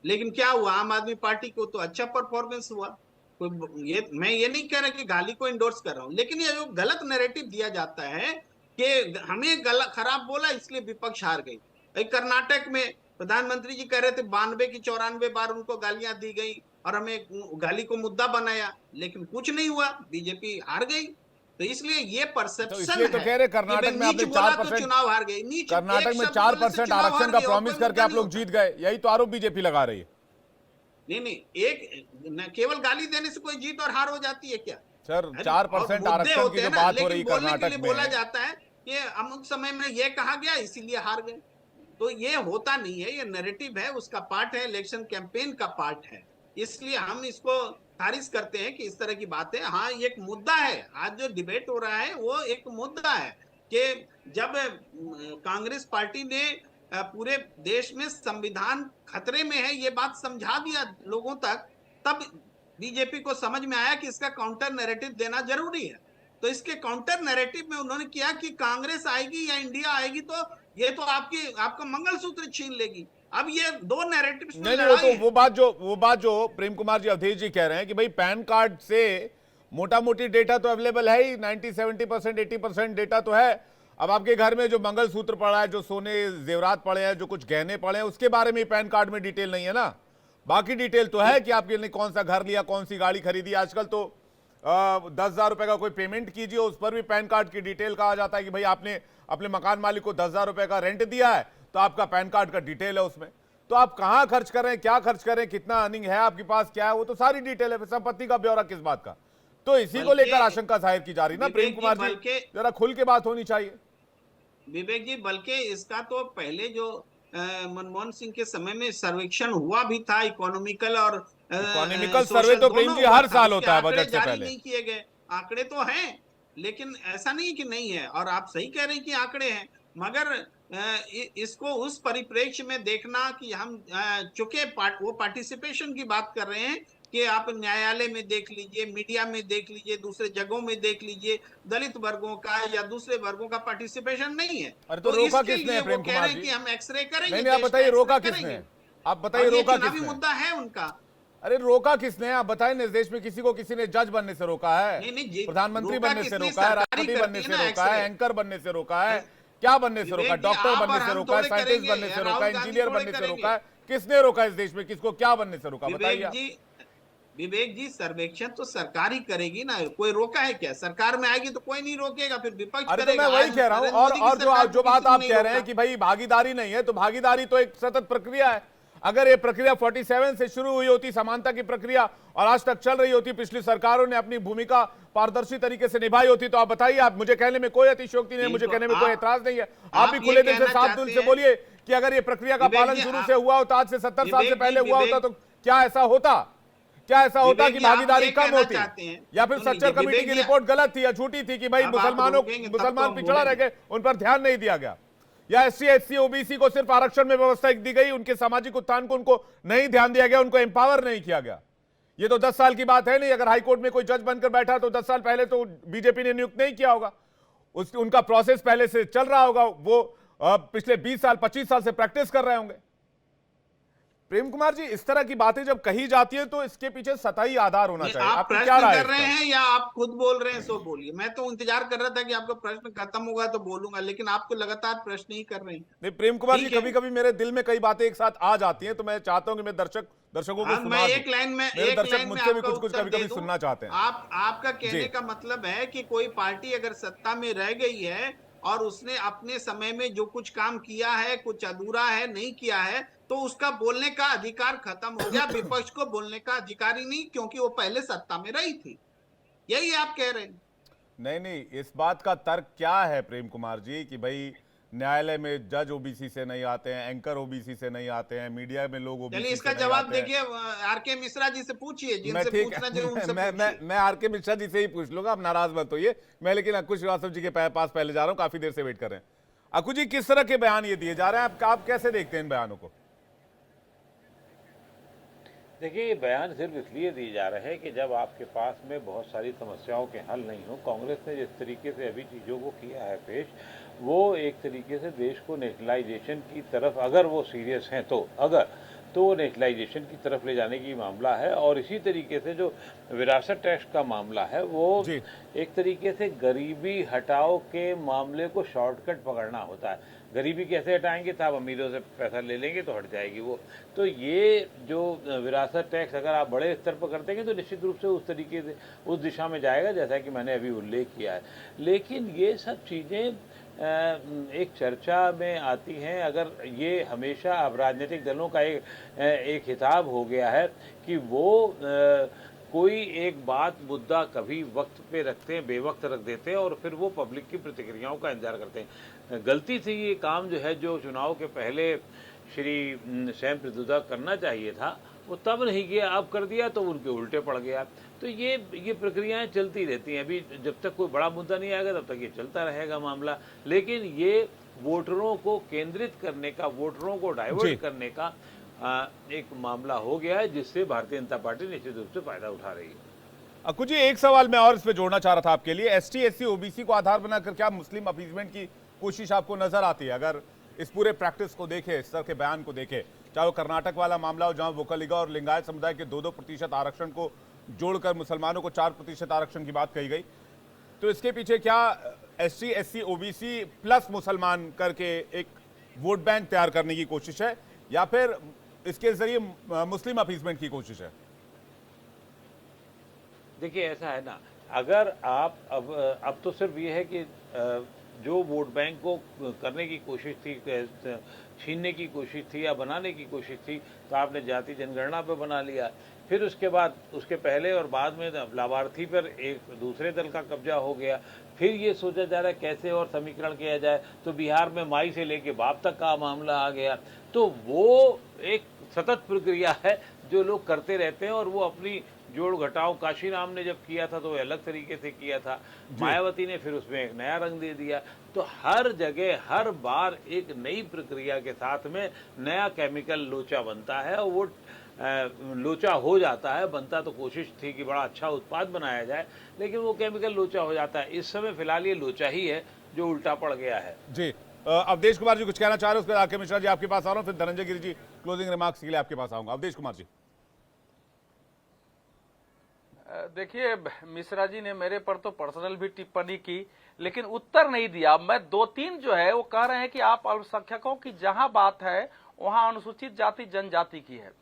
लेकिन क्या हुआ, आम आदमी पार्टी को तो अच्छा परफॉर्मेंस हुआ। मैं ये नहीं कह रहा कि गाली को इंडोर्स कर रहा हूं, लेकिन ये जो गलत नैरेटिव दिया जाता है कि हमें गलत खराब बोला इसलिए विपक्ष हार गई। कर्नाटक में प्रधानमंत्री जी कह रहे थे 92 की 94 बार उनको गालियां दी गई और हमें गाली को मुद्दा बनाया, लेकिन कुछ नहीं हुआ, बीजेपी हार गई। तो इसलिए ये तो परसेप्शन इसलिए तो कह रहे कर्नाटक में आपने 4% चुनाव हार गए, नीच कर्नाटक में 4% आरक्षण का प्रॉमिस करके आप लोग जीत गए, यही तो आरोप बीजेपी लगा रही है। नहीं, एक केवल गाली देने से कोई जीत और हार हो जाती है क्या सर? 4% आरक्षण की जो बात हो रही है कर्नाटक में, बोला जाता है कि अमुक समय में ये कहा गया इसीलिए हार गए, तो ये होता नहीं है, ये नैरेटिव है, उसका पार्ट है, इलेक्शन कैंपेन का पार्ट है, इसलिए हम इसको खारिज करते हैं कि इस तरह की बातें। हाँ, ये एक मुद्दा है, आज जो डिबेट हो रहा है वो एक मुद्दा है कि जब कांग्रेस पार्टी ने पूरे देश में संविधान खतरे में है ये बात समझा दिया लोगों तक, तब बीजेपी को समझ में आया कि इसका काउंटर नैरेटिव देना जरूरी है। तो इसके काउंटर नैरेटिव में उन्होंने किया कि कांग्रेस आएगी या इंडिया आएगी तो ये तो आपका मंगलसूत्र छीन लेगी। अब ये दो नैरेटिव नहीं, वो बात जो प्रेम कुमार जी, अवधेश जी कह रहे हैं कि भाई पैन कार्ड से मोटा मोटी डेटा तो अवेलेबल है ही, 90-70% 80% डेटा तो है। अब आपके घर में जो मंगलसूत्र पड़ा है, जो सोने जेवरात पड़े हैं, जो कुछ गहने पड़े हैं, उसके बारे में पैन कार्ड में डिटेल नहीं है ना। बाकी डिटेल तो है कि आपके लिए कौन सा घर लिया, कौन सी गाड़ी खरीदी। आजकल तो 10,000 रुपए का कोई पेमेंट कीजिए, उस पर भी पैन कार्ड की डिटेल कहा जाता है कि भाई आपने अपने मकान मालिक को 10,000 रुपए का रेंट दिया है तो आपका पैन कार्ड का डिटेल है उसमें। तो आप कहां खर्च कर रहे हैं, क्या खर्च कर रहे हैं, कितना अर्निंग है आपके पास, क्या है, वो तो सारी डिटेल है। संपत्ति का ब्यौरा किस बात का? तो इसी को लेकर आशंका जाहिर की जा रही ना प्रेम कुमार जी, जरा खुल के बात होनी चाहिए। विवेक जी, बल्कि इसका तो पहले जो मनमोहन सिंह के समय में सर्वेक्षण हुआ भी था, इकोनॉमिकल और इकोनॉमिकल सर्वे तो प्रेम जी हर साल होता है बजट से पहले। नहीं किए गए आंकड़े तो हैं, लेकिन ऐसा नहीं कि नहीं है, और आप सही कह रहे हैं कि आंकड़े हैं, मगर इसको उस परिप्रेक्ष्य में देखना कि हम चूंकि वो पार्टिसिपेशन की बात कर रहे हैं कि आप न्यायालय में देख लीजिए, मीडिया में देख लीजिए, दूसरे जगहों में देख लीजिए, दलित वर्गों का या दूसरे वर्गों का पार्टिसिपेशन नहीं है। अरे तो रोका किसने प्रेम कुमार जी? कि हम एक्सरे करेंगे। नहीं, आप बताइए रोका किसने? आप बताइए रोका किसने? मुद्दा है उनका। अरे रोका किसने? आप बताएं। इस देश में किसी को किसी ने जज बनने से रोका है? प्रधानमंत्री बनने से रोका है, राष्ट्रपति बनने से रोका है, एंकर बनने से रोका है, क्या बनने से रोका? डॉक्टर बनने से रोका है, साइंटिस्ट बनने से रोका है, इंजीनियर बनने से रोका है? किसने रोका इस देश में? किसको क्या बनने से रोका बताइए? विवेक जी, सर्वेक्षण तो सरकार ही करेगी ना, कोई रोका है क्या? सरकार में आएगी तो कोई नहीं रोकेगा, फिर विपक्ष करेगा। तो मैं वही कह रहा हूँ। और जो बात आप कह रहे हैं कि भाई भागीदारी नहीं है, तो भागीदारी तो एक सतत प्रक्रिया है। अगर ये प्रक्रिया 47 से शुरू हुई होती, समानता की प्रक्रिया, और आज तक चल रही होती, पिछली सरकारों ने अपनी भूमिका पारदर्शी तरीके से निभाई होती, तो आप बताइए। आप मुझे कहने में कोई अतिशयोक्ति नहीं है, मुझे कहने में कोई एतराज नहीं है। आप भी खुले दिल से, साफ दिल से बोलिए कि अगर ये प्रक्रिया का पालन शुरू से हुआ होता, आज से 70 साल से पहले हुआ होता, तो क्या ऐसा होता? क्या ऐसा होता कि भागीदारी कम होती, या फिर सच्चर कमेटी की रिपोर्ट गलत थी या झूठी थी कि भाई मुसलमान पिछड़ा रह गए, उन पर ध्यान नहीं दिया गया, या SC SC OBC को सिर्फ आरक्षण में व्यवस्था दी गई, उनके सामाजिक उत्थान को उनको नहीं ध्यान दिया गया, उनको एम्पावर नहीं किया गया? ये तो 10 साल की बात है नहीं। अगर हाईकोर्ट में कोई जज बनकर बैठा तो 10 साल पहले तो बीजेपी ने नियुक्त नहीं किया होगा, उनका प्रोसेस पहले से चल रहा होगा, वो पिछले 20 साल 25 साल से प्रैक्टिस कर रहे होंगे। प्रेम कुमार जी, इस तरह की बातें जब कही जाती है तो इसके पीछे सतही आधार होना चाहिए। आप प्रश्न कर रहे हैं या आप खुद बोल रहे हैं? सो बोलिए। मैं तो इंतजार कर रहा था कि आपका प्रश्न खत्म होगा तो बोलूंगा, लेकिन आप तो लगातार प्रश्न ही कर रहे हैं। नहीं प्रेम कुमार जी, कभी कभी मेरे दिल में कई बातें एक साथ आ जाती हैं, तो मैं चाहता हूं कि मैं दर्शकों को सुना एक लाइन में दर्शक मुझसे भी कुछ कभी कभी सुनना चाहते हैं। आपका कहने का मतलब है कि कोई पार्टी अगर सत्ता में रह गई है और उसने अपने समय में जो कुछ काम किया है, कुछ अधूरा है, नहीं किया है, तो उसका बोलने का अधिकार खत्म हो गया, विपक्ष को बोलने का अधिकार ही नहीं, क्योंकि वो पहले सत्ता में रही थी। यही आप कह रहे हैं? नहीं, इस बात का तर्क क्या है प्रेम कुमार जी कि भाई न्यायालय में जज OBC से नहीं आते हैं, एंकर OBC से नहीं आते हैं, मीडिया में लोग OBC चलिए इसका जवाब देखिए, RK मिश्रा जी से पूछिए, जिनसे पूछना चाहिए उनसे पूछिए। मैं RK मिश्रा जी से ही पूछ लूंगा, आप नाराज मत होइए। मैं लेकिन अकुश श्रीवास्तव जी के पास पहले जा रहा हूँ, काफी देर से वेट कर रहे हैं। अकुश जी, किस तरह के बयान ये दिए जा रहे हैं, आप कैसे देखते हैं इन बयानों को? देखिए, ये बयान सिर्फ इसलिए दिए जा रहे हैं कि जब आपके पास में बहुत सारी समस्याओं के हल नहीं हो, कांग्रेस ने जिस तरीके से अभी चीज़ों को किया है पेश, वो एक तरीके से देश को नेशनलाइजेशन की तरफ, अगर वो सीरियस हैं तो वो नेशनलाइजेशन की तरफ ले जाने की मामला है। और इसी तरीके से जो विरासत टैक्स का मामला है, वो एक तरीके से गरीबी हटाओ के मामले को शॉर्टकट पकड़ना होता है। गरीबी कैसे हटाएंगे, तो आप अमीरों से पैसा ले लेंगे तो हट जाएगी वो। तो ये जो विरासत टैक्स अगर आप बड़े स्तर पर करते हैं तो निश्चित रूप से उस तरीके से उस दिशा में जाएगा जैसा कि मैंने अभी उल्लेख किया है। लेकिन ये सब चीज़ें एक चर्चा में आती हैं अगर ये हमेशा अब राजनीतिक दलों का एक हिसाब हो गया है कि वो कोई एक बात मुद्दा कभी वक्त पे रखते हैं, बेवक्त रख देते हैं और फिर वो पब्लिक की प्रतिक्रियाओं का इंतजार करते हैं। गलती से ये काम जो है जो चुनाव के पहले श्री सैम पित्रोदा करना चाहिए था वो तब नहीं किया, अब कर दिया तो उनके उल्टे पड़ गया। तो ये प्रक्रियाएं चलती रहती हैं। अभी जब तक कोई बड़ा मुद्दा नहीं आएगा तब तक ये चलता रहेगा मामला। लेकिन ये वोटरों को केंद्रित करने का, वोटरों को डाइवर्ट करने का एक मामला हो गया है जिससे भारतीय जनता पार्टी निश्चित रूप से फायदा उठा रही है। अक्कू जी, एक सवाल मैं और इस पे जोड़ना चाह रहा था आपके लिए। एसटी, एससी, ओबीसी को आधार बनाकर क्या मुस्लिम अपीजमेंट की कोशिश आपको नजर आती है? अगर इस पूरे प्रैक्टिस को देखें, इस तरह के बयान को देखें, चाहे वो कर्नाटक वाला मामला हो जहां वोकलिगा और लिंगायत समुदाय के 2-2% आरक्षण को जोड़कर मुसलमानों को 4% आरक्षण की बात कही गई, तो इसके पीछे क्या एसटी, एससी, ओबीसी प्लस मुसलमान करके एक वोट बैंक तैयार करने की कोशिश है या फिर इसके जरिए मुस्लिम अपीजमेंट की कोशिश है? देखिए ऐसा है ना, अगर आप अब तो सिर्फ ये है कि जो वोट बैंक को करने की कोशिश थी, छीनने की कोशिश थी या बनाने की कोशिश थी, तो आपने जाति जनगणना पे बना लिया। फिर उसके बाद, उसके पहले और बाद में लाभार्थी पर एक दूसरे दल का कब्जा हो गया। फिर ये सोचा जा रहा है कैसे और समीकरण किया जाए, तो बिहार में माई से लेके बाप तक का मामला आ गया। तो वो एक सतत प्रक्रिया है जो लोग करते रहते हैं और वो अपनी जोड़ घटाव, काशीराम ने जब किया था तो वो अलग तरीके से किया था, मायावती ने फिर उसमें एक नया रंग दे दिया। तो हर जगह हर बार एक नई प्रक्रिया के साथ में नया केमिकल लोचा बनता है और वो लोचा हो जाता है। बनता तो कोशिश थी कि बड़ा अच्छा उत्पाद बनाया जाए, लेकिन वो केमिकल लोचा हो जाता है। इस समय फिलहाल ये लोचा ही है जो उल्टा पड़ गया है। जी, अवधेश कुमार जी कुछ कहना चाह रहे हैं, उसके बाद आर के मिश्रा जी आपके पास आ रहा हूं, फिर धनंजय गिरी जी क्लोजिंग रिमार्क्स के लिए आपके पास आऊंगा। अवधेश कुमार जी। देखिए, मिश्रा जी ने मेरे पर तो पर्सनल भी टिप्पणी की लेकिन उत्तर नहीं दिया। मैं 2-3 जो है वो कह रहे हैं कि आप अल्पसंख्यकों की जहां बात है वहां अनुसूचित जाति जनजाति की है।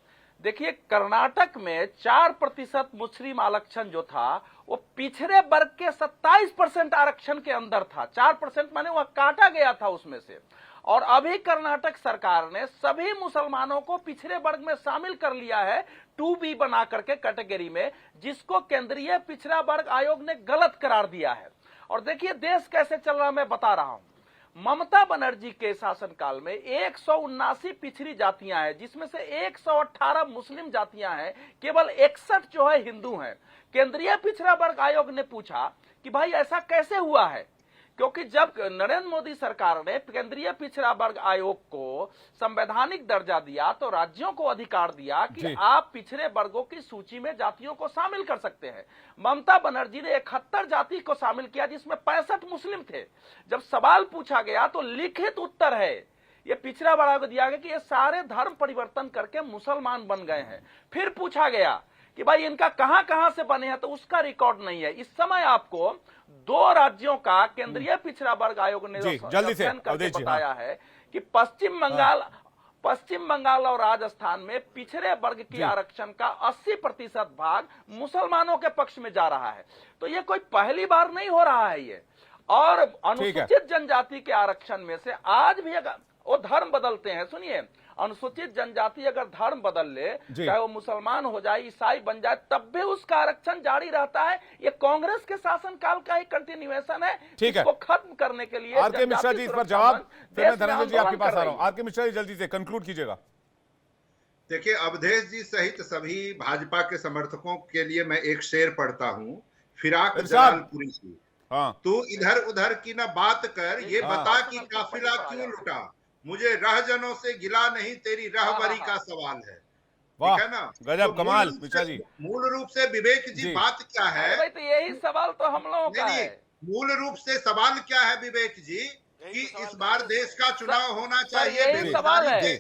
देखिए, कर्नाटक में 4% मुस्लिम आरक्षण जो था वो पिछड़े वर्ग के 27% आरक्षण के अंदर था। 4% माने वह काटा गया था उसमें से। और अभी कर्नाटक सरकार ने सभी मुसलमानों को पिछड़े वर्ग में शामिल कर लिया है 2B बना करके कैटेगरी में, जिसको केंद्रीय पिछड़ा वर्ग आयोग ने गलत करार दिया है। और देखिए देश कैसे चल रहा है, मैं बता रहा हूं। ममता बनर्जी के शासनकाल में 179 पिछड़ी जातियां हैं, जिसमें से 118 मुस्लिम जातियां हैं, केवल 61 जो है हिंदू हैं। केंद्रीय पिछड़ा वर्ग आयोग ने पूछा कि भाई ऐसा कैसे हुआ है, क्योंकि जब नरेंद्र मोदी सरकार ने केंद्रीय पिछड़ा वर्ग आयोग को संवैधानिक दर्जा दिया तो राज्यों को अधिकार दिया कि आप पिछड़े वर्गों की सूची में जातियों को शामिल कर सकते हैं। ममता बनर्जी ने 71 जाति को शामिल किया जिसमें 65 मुस्लिम थे। जब सवाल पूछा गया तो लिखित उत्तर है, ये पिछड़ा वर्ग को दिया गया कि ये सारे धर्म परिवर्तन करके मुसलमान बन गए हैं। फिर पूछा गया कि भाई इनका कहां से बने हैं, तो उसका रिकॉर्ड नहीं है। इस समय आपको 2 राज्यों का केंद्रीय पिछड़ा वर्ग आयोग ने जल्दी से बताया है कि पश्चिम बंगाल और राजस्थान में पिछड़े वर्ग की आरक्षण का 80% भाग मुसलमानों के पक्ष में जा रहा है। तो ये कोई पहली बार नहीं हो रहा है ये। और अनुसूचित जनजाति के आरक्षण में से आज भी अगर वो धर्म बदलते हैं, सुनिए, अनुसूचित जनजाति अगर धर्म बदल ले, चाहे वो मुसलमान हो जाए, ईसाई बन जाए, तब भी उसका आरक्षण जारी रहता है। ये कांग्रेस के शासनकाल का ही कंटिन्यूएशन है, इसको खत्म करने के लिए। आर के मिश्रा जी इस पर जवाब, फिर मैं धनंजय जी आपके पास आ रहा हूं। आर के मिश्रा जी जल्दी से कंक्लूड कीजिएगा। देखिए, अवधेश जी सहित सभी भाजपा के समर्थकों के लिए मैं एक शेर पढ़ता हूं, फिराक जलालपुरी की। तू इधर उधर की ना बात कर, ये बता कि काफिला क्यों लुटा, मुझे रहजनों से गिला नहीं, तेरी रहबरी का सवाल है। ठीक है ना? गजब, कमाल मिश्रा जी। मूल रूप से विवेक जी बात क्या है भाई, तो यही सवाल तो हम लोगों का है। मूल रूप से सवाल क्या है विवेक जी कि इस बार देश का चुनाव होना चाहिए, यही सवाल है।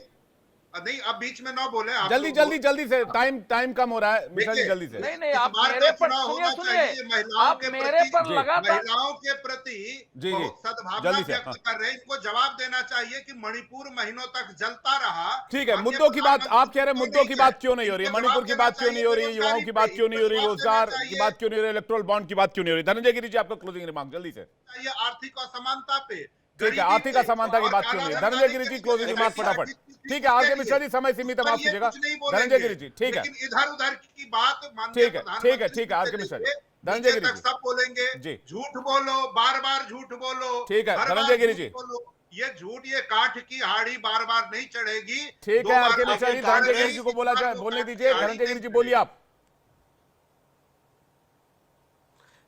नहीं, अब बीच में ना बोले आप जल्दी लोग। जल्दी जल्दी से, टाइम कम हो रहा है मिश्रा जी, देखिए, जल्दी से। नहीं आप इस बार मेरे का पर चुनाव होना सुनिए चाहिए, महिलाओं आप के मेरे प्रति, पर लगातार महिलाओं के प्रति जी, बहुत सद्भावना जल्दी से, व्यक्त हाँ। कर रहे हैं। इनको जवाब देना चाहिए कि मणिपुर महीनों तक जलता रहा। ठीक है, माननीय मुद्दों की बात प्रधानमंत्री आप कह रहे हैं, क्यों मुद्दों की नहीं बात है? क्यों नहीं हो रही है? इनको मणिपुर की जवाब बात क्यों देना नहीं हो रही है? चाहिए, युवाओं की बात क्यों नहीं हो रही है? इनको जवाब रोजगार देना की चाहिए। बात क्यों नहीं हो रही है? इलेक्ट्रोल बॉन्ड की बात क्यों नहीं हो रही? धनंजय गिरी जी, आपका क्लोजिंग रिमार्क जल्दी से। चाहिए आर्थिक असमानता पे, ठीक है, आर्थिक असमानता की बात क्यों नहीं है? धनंजय गिरी जी, क्लोजिंग रिमार्क फटाफट। ठीक है, आगे मिश्रा जी, समय सीमित है, माफ कीजिएगा। धनंजय गिरी जी, ठीक है, इधर उधर की बात ठीक है, आगे मिश्रा जी, धनंजय गिरी जी सब बोलेंगे जी, झूठ बोलो, बार बार झूठ बोलो। ठीक है, हर बार धनंजय गिरी झूठ जी। बोलो। ये झूठ, ये काठ की हाड़ी बार बार नहीं चढ़ेगी। ठीक दो है, बार आगे मिश्रा जी, आगे धनंजय चढ़ेगी, गिरी जी को बोलने काठ की दीजिए। हाड़ी धनंजय गिरी नहीं जी, बोलिए आप।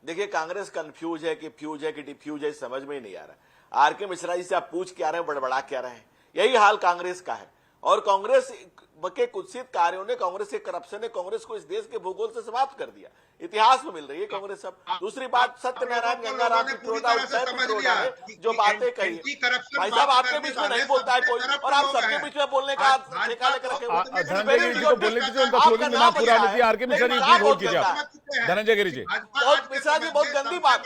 देखिए, कांग्रेस कंफ्यूज है कि फ्यूज है कि डिफ्यूज है, समझ में ही नहीं आ रहा। आर के मिश्रा जी से आप पूछ क्या रहे हैं, बड़बड़ा क्या रहे हैं, यही हाल कांग्रेस का है। और कांग्रेस के कुत्सित कार्यों ने, कांग्रेस के करप्शन ने कांग्रेस को इस देश के भूगोल से समाप्त कर दिया। इतिहास में मिल रही है कांग्रेस सब। दूसरी बात, सत्यनारायण गंगाराम पित्रोदा और जय पित्रोदा है जो बातें कही। भाई साहब, आपके बीच में नहीं बोलता है कोई, और आप सबके बीच में बोलने का ठेका लेकर रखे हुए हैं। धनंजय गिरी जी को बोलने दीजिए, उनका क्लोजिंग रिमार्क पूरा लीजिए। आर के मिश्रा जी, प्लीज होल्ड कीजिए आप। धनंजय गिरी जी, बहुत मिश्रा जी, बहुत गंदी बात,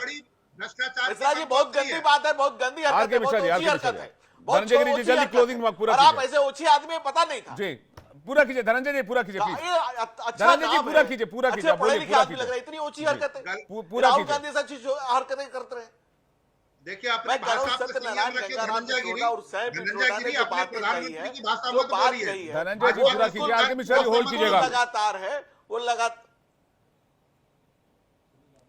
मिश्रा जी बहुत गंदी बात है, बहुत गंदी आर हरकत के है, मिश्रा बहुत जी, आर ऊंची के हरकत मिश्रा है। जी। धनंजय गिरी जी, जल्दी क्लोजिंग रिमार्क पूरा और आप कीजिए। ऐसे ऊंची आदमी पता नहीं था जी, पूरा कीजिए धनंजय जी, पूरा कीजिए प्लीज। अच्छा धनंजय जी, काम पूरा है। कीजिए, पूरा कीजिए, अच्छे बोलिए, पढ़े लिखे पूरा आदमी लग कीजिए। रहे हैं, इतनी ऊंची हरकत है। पूरा राहुल कीजिए। गांधी ऐसी हरकतें करते रहे। देखिए, अपनी मैं कह रहा हूं, भाषा पे सत्यनारायण संयम रखिए। गंगाराम धनंजय गिरी, पित्रोदा और सैम पित्रोदा ने जो अपने बातें कही प्रधानमंत्री है, की भाषा जो मत बात बोलिए। कही है, धनंजय जी, पूरा कीजिए। आर के मिश्रा जी, होल्ड कीजिएगा। लगातार है वो लगातार।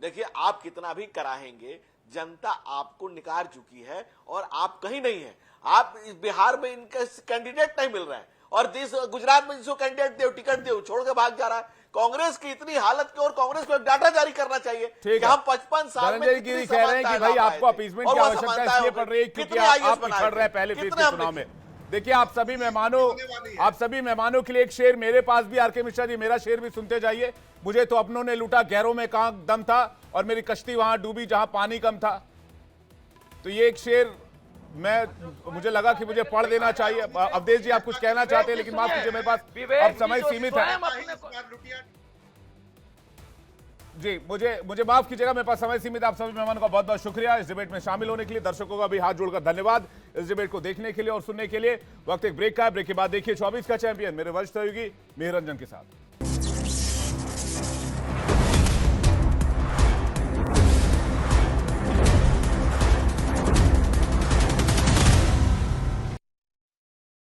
देखिए, आप कितना भी कराहेंगे, जनता आपको निकाल चुकी है और आप कहीं नहीं है। आप इस बिहार में इनका कैंडिडेट नहीं मिल रहा है, और गुजरात में जिसको कैंडिडेट दे, टिकट दे, छोड़ के भाग जा रहा है। कांग्रेस की इतनी हालत की, और कांग्रेस को एक डाटा जारी करना चाहिए कि हम 55 साल में धनंजय गिरी कह रहे हैं कि भाई आपको अपीसमेंट की आवश्यकता इसलिए पड़ रही है क्योंकि आप पिछड़ रहे हैं पहले फेज के चुनाव में। देखिए, आप सभी मेहमानों के लिए एक शेर मेरे पास भी। आर के मिश्रा जी, मेरा शेर भी सुनते जाइए। मुझे तो अपनों ने लूटा, गैरों में कहां दम था, और मेरी कश्ती वहां डूबी जहां पानी कम था। तो ये एक शेर मुझे लगा कि मुझे पढ़ देना चाहिए। अवधेश जी, आप कुछ कहना चाहते हैं, लेकिन माफ कीजिए, मेरे पास अब समय सीमित है जी। मुझे माफ कीजिएगा, मेरे पास समय सीमित। आप सभी मेहमानों का बहुत बहुत शुक्रिया इस डिबेट में शामिल होने के लिए। दर्शकों का भी हाथ जोड़कर धन्यवाद इस डिबेट को देखने के लिए और सुनने के लिए। वक्त एक ब्रेक का है, ब्रेक के बाद देखिए 24 का चैंपियन मेरे वरिष्ठ सहयोगी मेहर रंजन के साथ।